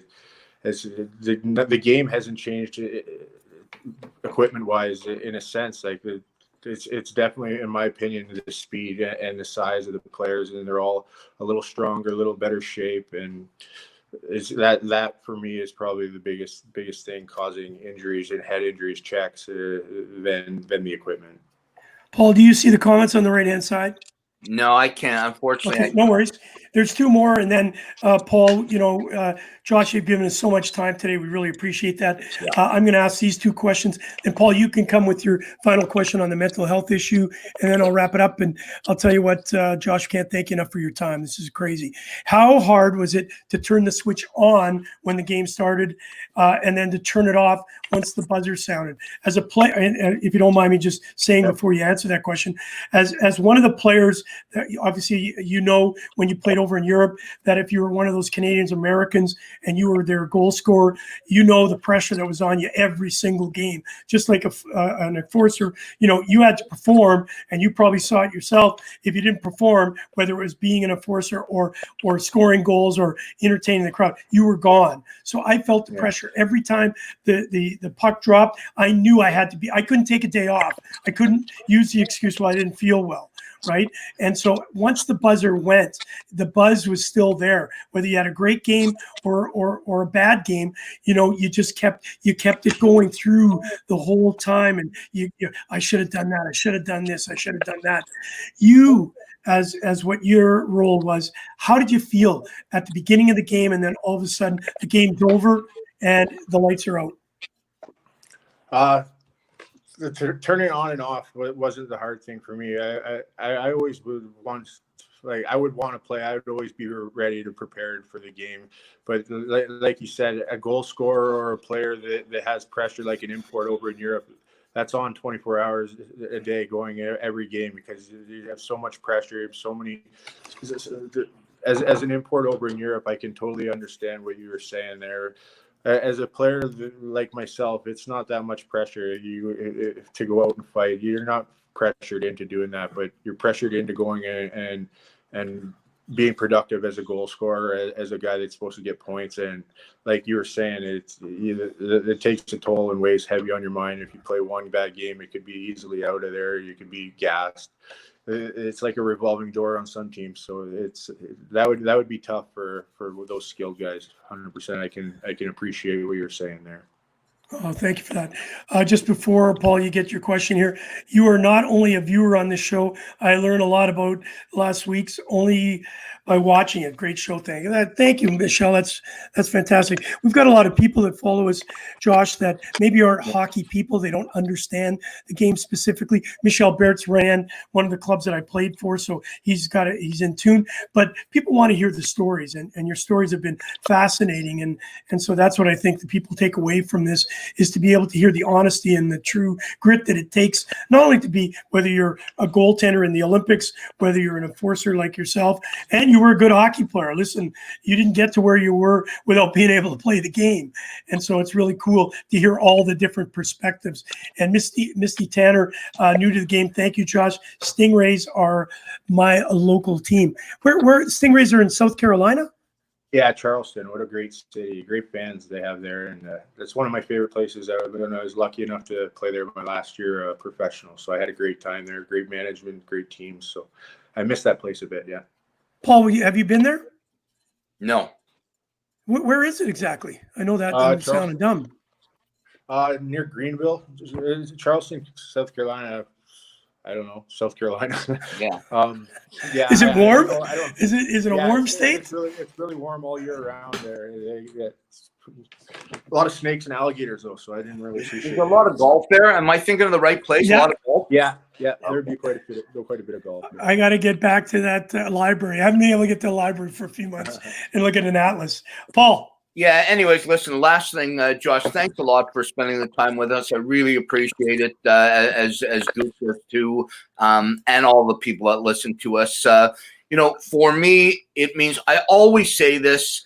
As the game hasn't changed equipment wise in a sense. Like it's definitely, in my opinion, the speed and the size of the players, and they're all a little stronger, a little better shape, and is that for me is probably the biggest thing causing injuries and head injuries checks than the equipment. Paul, do you see the comments on the right-hand side? No, I can't, unfortunately. Okay, no worries. There's two more, and then Paul, you know, Josh, you've given us so much time today. We really appreciate that. Yeah. I'm going to ask these two questions, and Paul, you can come with your final question on the mental health issue, and then I'll wrap it up. And I'll tell you what, Josh, can't thank you enough for your time. This is crazy. How hard was it to turn the switch on when the game started, and then to turn it off once the buzzer sounded? As a player, and if you don't mind me just saying before you answer that question, as one of the players, obviously, you know, when you played over in Europe, that if you were one of those Canadians, Americans, and you were their goal scorer, you know the pressure that was on you every single game. Just like an enforcer, you know, you had to perform, and you probably saw it yourself. If you didn't perform, whether it was being an enforcer or scoring goals or entertaining the crowd, you were gone. So I felt the pressure every time the puck dropped. I knew I had to be. I couldn't take a day off. I couldn't use the excuse, well, I didn't feel well. Right. And so once the buzzer went, the buzz was still there, whether you had a great game or a bad game. You know, you just kept it going through the whole time. And you I should have done that. I should have done this. I should have done that. You, as what your role was, how did you feel at the beginning of the game? And then all of a sudden the game's over and the lights are out. Turning on and off wasn't the hard thing for me. I always would want like I would want to play. I would always be ready to prepare for the game. But like you said, a goal scorer or a player that has pressure like an import over in Europe, that's on 24 hours a day going every game because you have so much pressure. You have so many. As an import over in Europe, I can totally understand what you were saying there. As a player like myself, it's not that much pressure to go out and fight. You're not pressured into doing that, but you're pressured into going in and being productive as a goal scorer, as a guy that's supposed to get points. And like you were saying, it takes a toll and weighs heavy on your mind. If you play one bad game, it could be easily out of there. You could be gassed. It's like a revolving door on some teams. So that would be tough for those skilled guys. 100%. I can appreciate what you're saying there. Oh, thank you for that. Just before, Paul, you get your question here, you are not only a viewer on this show. I learned a lot about last week's only by watching it. Great show. Thank you, Michelle. That's fantastic. We've got a lot of people that follow us, Josh, that maybe aren't hockey people. They don't understand the game specifically. Michelle Bertz ran one of the clubs that I played for, so he's in tune. But people want to hear the stories, and your stories have been fascinating. And so that's what I think the people take away from this, is to be able to hear the honesty and the true grit that it takes, not only to be, whether you're a goaltender in the Olympics, whether you're an enforcer like yourself, and you were a good hockey player. Listen, you didn't get to where you were without being able to play the game. And so it's really cool to hear all the different perspectives. And Misty Tanner, new to the game. Thank you, Josh. Stingrays are my local team. Where Stingrays are in South Carolina? Yeah, Charleston. What a great city. Great fans they have there. And that's one of my favorite places. I was lucky enough to play there my last year professional. So I had a great time there. Great management, great teams. So I miss that place a bit, yeah. Paul, have you been there? No. Where is it exactly? I know that doesn't sound dumb. Near Greenville. Charleston, South Carolina. I don't know, South Carolina. Yeah. Yeah. Is it warm? I don't, is it a warm state? It's really warm all year round there. A lot of snakes and alligators though, so I didn't really appreciate. There's a lot of golf there. Am I thinking of the right place? Yeah. A lot of golf. Yeah. There'd be quite a bit of golf. Yeah. I got to get back to that library. I haven't been able to get to the library for a few months and look at an atlas. Paul. Yeah. Anyways, listen. Last thing, Josh. Thanks a lot for spending the time with us. I really appreciate it. As Gouche too, and all the people that listen to us. For me, it means I always say this.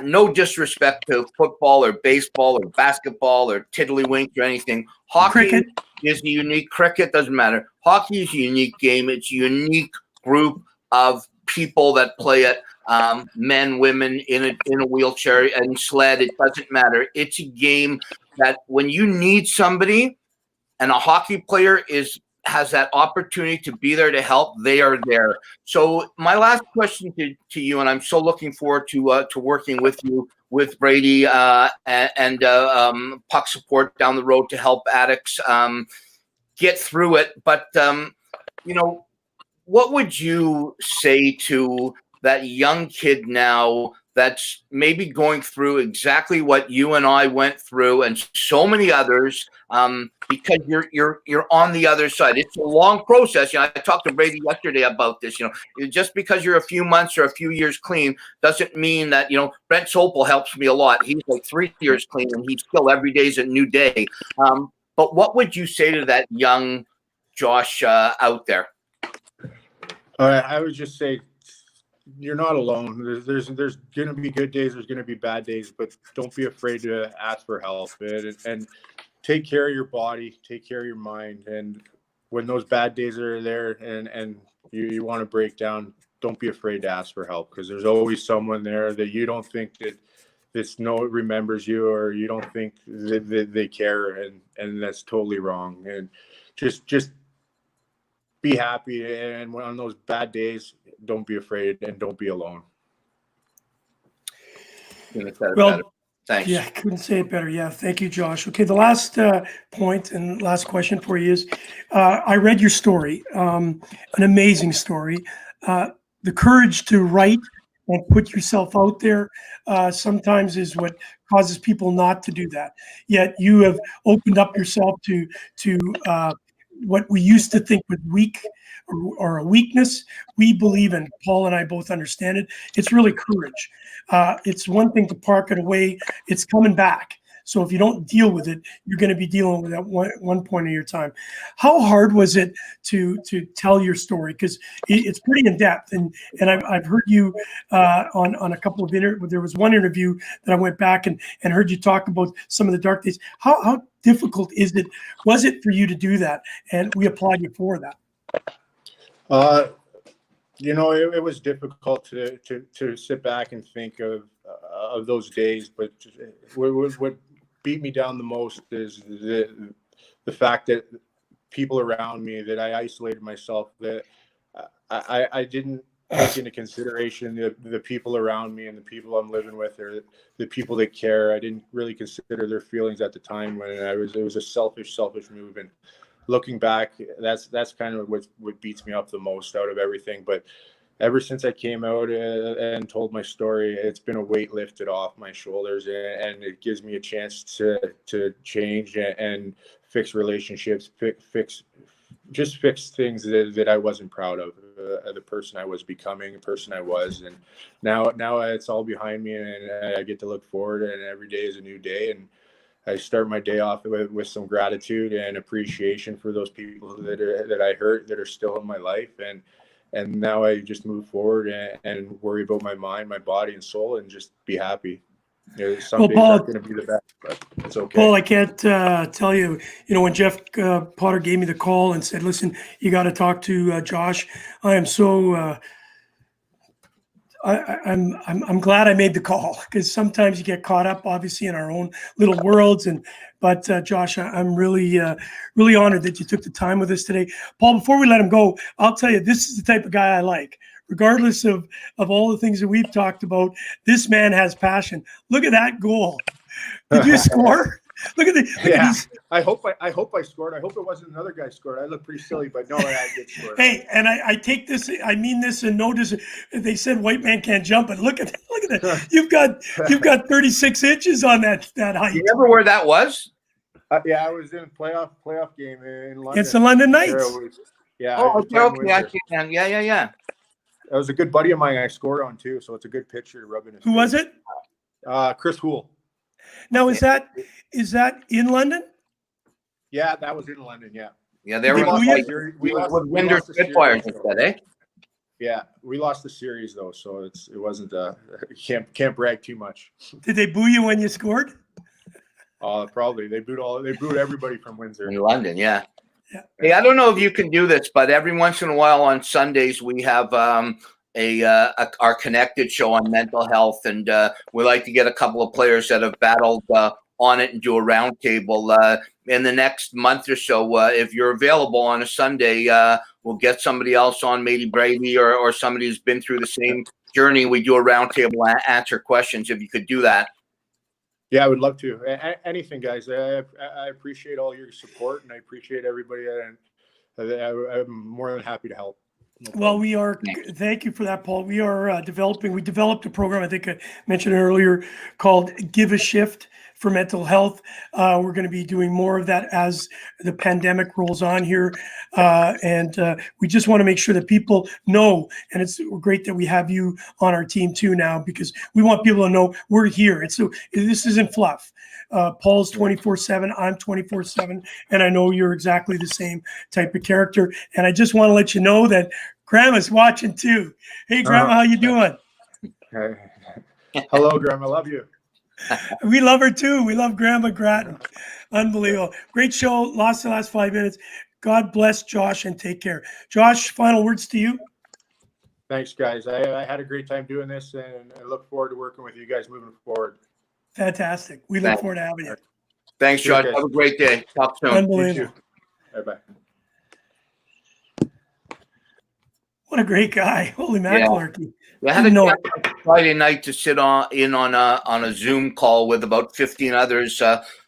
No disrespect to football or baseball or basketball or tiddlywink or anything. Hockey is a unique. Cricket doesn't matter. Hockey is a unique game. It's a unique group of people that play it. Men, women, in a wheelchair and sled. It doesn't matter. It's a game that when you need somebody, and a hockey player has that opportunity to be there to help, they are there. So my last question to you, and I'm so looking forward to working with you, with Brady and puck support down the road to help addicts get through it. But what would you say to that young kid now that's maybe going through exactly what you and I went through, and so many others, because you're on the other side. It's a long process. I talked to Brady yesterday about this. Just because you're a few months or a few years clean doesn't mean that Brent Sopel helps me a lot. He's like 3 years clean, and he's still every day is a new day. But what would you say to that young Josh out there? I would just say, you're not alone. There's going to be good days. There's going to be bad days, but don't be afraid to ask for help and take care of your body, take care of your mind. And when those bad days are there and you want to break down, don't be afraid to ask for help, because there's always someone there that you don't think that remembers you, or you don't think that they care, and that's totally wrong. And just be happy, and on those bad days, don't be afraid and don't be alone. Well, thanks. Yeah, I couldn't say it better. Yeah, thank you, Josh. Okay, the last point and last question for you is, I read your story, an amazing story. The courage to write and put yourself out there sometimes is what causes people not to do that. Yet you have opened up yourself to what we used to think was weak or a weakness, we believe in. Paul and I both understand it. It's really courage. It's one thing to park it away. It's coming back. So if you don't deal with it, you're going to be dealing with it at one point of your time. How hard was it to tell your story? Because it's pretty in depth, and I've heard you on a couple of there was one interview that I went back and heard you talk about some of the dark days. How difficult was it for you to do that? And we applaud you for that. It was difficult to sit back and think of those days, but what beat me down the most is the fact that people around me, that I isolated myself, that I didn't take into consideration the people around me and the people I'm living with, or the people that care. I didn't really consider their feelings at the time when it was a selfish move. And looking back, that's kind of what beats me up the most out of everything. But ever since I came out and told my story, it's been a weight lifted off my shoulders, and it gives me a chance to change and fix relationships, fix things that I wasn't proud of, the person I was becoming, the person I was. And now it's all behind me, and I get to look forward, and every day is a new day. And I start my day off with some gratitude and appreciation for those people that I hurt, that are still in my life. And now I just move forward and worry about my mind, my body, and soul, and just be happy. Some days aren't going to be the best, but it's okay. Paul, I can't tell you, when Jeff Potter gave me the call and said, listen, you got to talk to Josh. I am so I'm glad I made the call, because sometimes you get caught up, obviously, in our own little worlds. But Josh, I'm really honored that you took the time with us today. Paul, before we let him go, I'll tell you, this is the type of guy I like. Regardless of all the things that we've talked about, this man has passion. Look at that goal. Did you score? Look at I hope I scored. I hope it wasn't another guy scored. I look pretty silly, but no, I did score. Hey, and I take this. I mean this, and notice they said white man can't jump, but look at that. You've got 36 inches on that height. You remember where that was? Yeah, I was in a playoff game in London. It's the London Knights. Yeah. Oh, okay. I can. Yeah. That was a good buddy of mine I scored on too, so it's a good picture to rub in his Who face. was it? Chris Houle. Now, is that in London? Yeah, that was in London. Yeah. Yeah, there we lost with Winder Spitfires instead, eh? Yeah, we lost the series though, so it wasn't. Can't brag too much. Did they boo you when you scored? Probably. They booed everybody from Windsor. In London, yeah. Hey, I don't know if you can do this, but every once in a while on Sundays we have our Connected show on mental health, and we like to get a couple of players that have battled on it and do a roundtable. In the next month or so, if you're available on a Sunday, we'll get somebody else on, maybe Brady or somebody who's been through the same journey. We do a roundtable, answer questions. If you could do that. Yeah, I would love to. Anything, guys. I appreciate all your support, and I appreciate everybody, and I'm more than happy to help. Well, thank you for that, Paul. We developed a program, I think I mentioned earlier, called Give a Shift for Mental Health. We're going to be doing more of that as the pandemic rolls on here. And we just want to make sure that people know, and it's great that we have you on our team too now, because we want people to know we're here. This isn't fluff. Paul's 24/7, I'm 24/7, and I know you're exactly the same type of character. And I just want to let you know that Grandma's watching too. Hey, Grandma, how you doing? Hello, Grandma. Love you. We love her too. We love Grandma Gratton. Unbelievable. Great show. Lost the last 5 minutes. God bless Josh, and take care. Josh, final words to you. Thanks, guys. I had a great time doing this, and I look forward to working with you guys moving forward. Fantastic. We look forward to having you. Thanks, Josh. Have a great day. Talk soon. Unbelievable. Bye-bye. What a great guy. Holy mackerel. I had a chance Friday night to sit on a Zoom call with about 15 others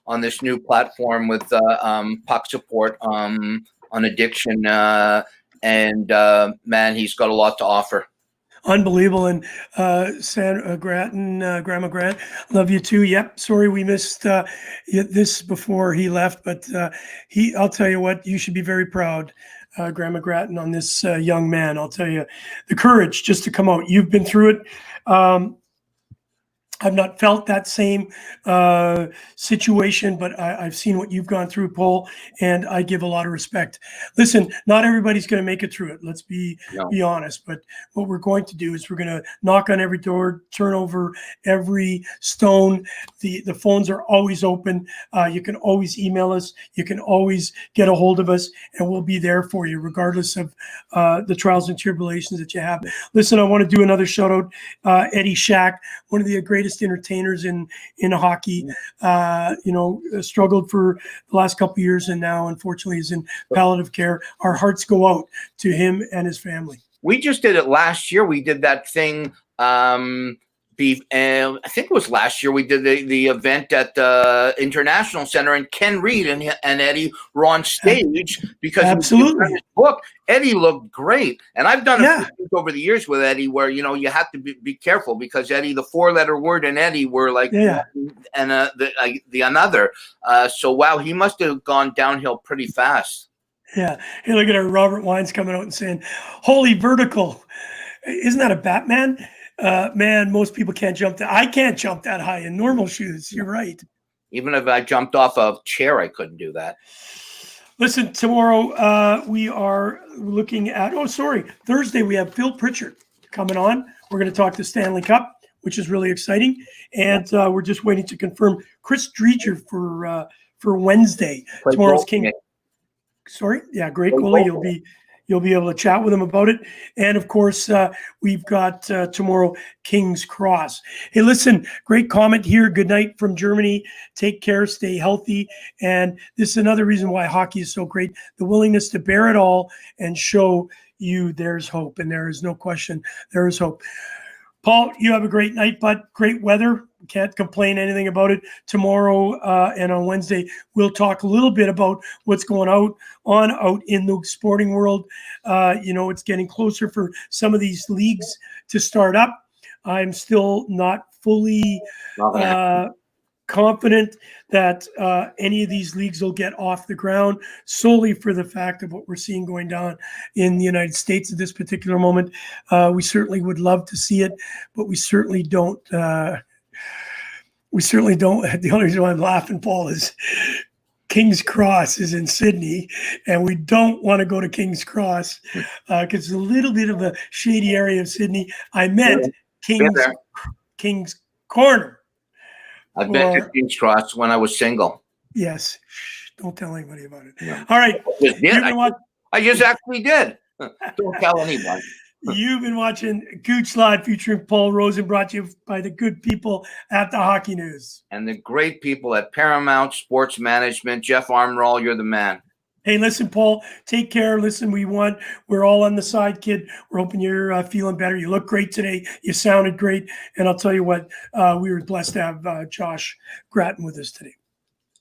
on this new platform with puck support on addiction. And man, he's got a lot to offer. unbelievable. And Gratton, Grandma Grant, love you too. Yep. Sorry we missed this before he left, but I'll tell you what, you should be very proud, Grandma Gratton, on this young man. I'll tell you, the courage just to come out. You've been through it. I've not felt that same situation, but I've seen what you've gone through, Paul, and I give a lot of respect. Listen, not everybody's going to make it through it. Let's be honest. But what we're going to do is we're going to knock on every door, turn over every stone. The phones are always open. You can always email us. You can always get a hold of us, and we'll be there for you, regardless of the trials and tribulations that you have. Listen, I want to do another shout out. Eddie Shack, one of the greatest entertainers in hockey, struggled for the last couple of years, and now unfortunately is in palliative care. Our hearts go out to him and his family. We just did it last year. We did that thing. I think it was last year. We did the event at the International Center, and Ken Reed and Eddie were on stage because absolutely his book. Eddie looked great, and I've done a few things over the years with Eddie where you have to be careful because Eddie, the 4-letter word, and Eddie were like and the another. So wow, he must have gone downhill pretty fast. Yeah, hey, look at our Robert Wines coming out and saying, "Holy vertical." Isn't that a Batman? Man, most people can't jump that. I can't jump that high in normal shoes. You're right. Even if I jumped off a chair, I couldn't do that. Listen, tomorrow we are looking at, Thursday we have Phil Pritchard coming on. We're going to talk the Stanley Cup, which is really exciting. And we're just waiting to confirm Chris Dreger for Wednesday. Tomorrow's King. Sorry? Yeah, great goalie. You'll be able to chat with him about it. And of course, we've got tomorrow King's Cross. Hey, listen, great comment here. Good night from Germany. Take care, stay healthy. And this is another reason why hockey is so great. The willingness to bear it all and show you there's hope. And there is no question there is hope. Paul, you have a great night, bud. Great weather. Can't complain anything about it. Tomorrow and on Wednesday, we'll talk a little bit about what's going out in the sporting world. It's getting closer for some of these leagues to start up. I'm still not fully confident that any of these leagues will get off the ground solely for the fact of what we're seeing going down in the United States at this particular moment. We certainly would love to see it, but we certainly don't. The only reason why I'm laughing, Paul, is King's Cross is in Sydney, and we don't want to go to King's Cross because it's a little bit of a shady area of Sydney. I meant King's Corner. I've been to King's Cross when I was single. Yes. Shh, don't tell anybody about it. Yeah. All right. I just actually did. Don't tell anyone. You've been watching Gouche Live featuring Paul Rosen, brought to you by the good people at the Hockey News. And the great people at Paramount Sports Management. Jeff Armrall, you're the man. Hey, listen, Paul, take care. Listen, we're all on the side, kid. We're hoping you're feeling better. You look great today. You sounded great. And I'll tell you what, we were blessed to have Josh Gratton with us today.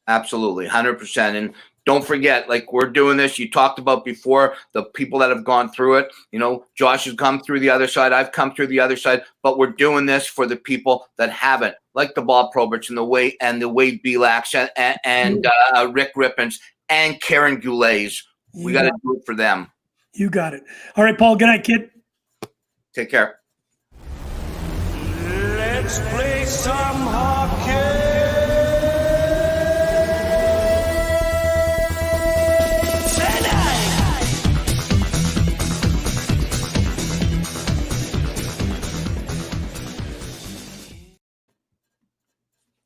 Absolutely, 100%. And don't forget, like we're doing this, you talked about before, the people that have gone through it. Josh has come through the other side. I've come through the other side. But we're doing this for the people that haven't, like the Bob Proberts and the Wade Belaks and Rick Rippins and Karen Goulet's. We got to do it for them. You got it. All right, Paul. Good night, kid. Take care. Let's play some hockey.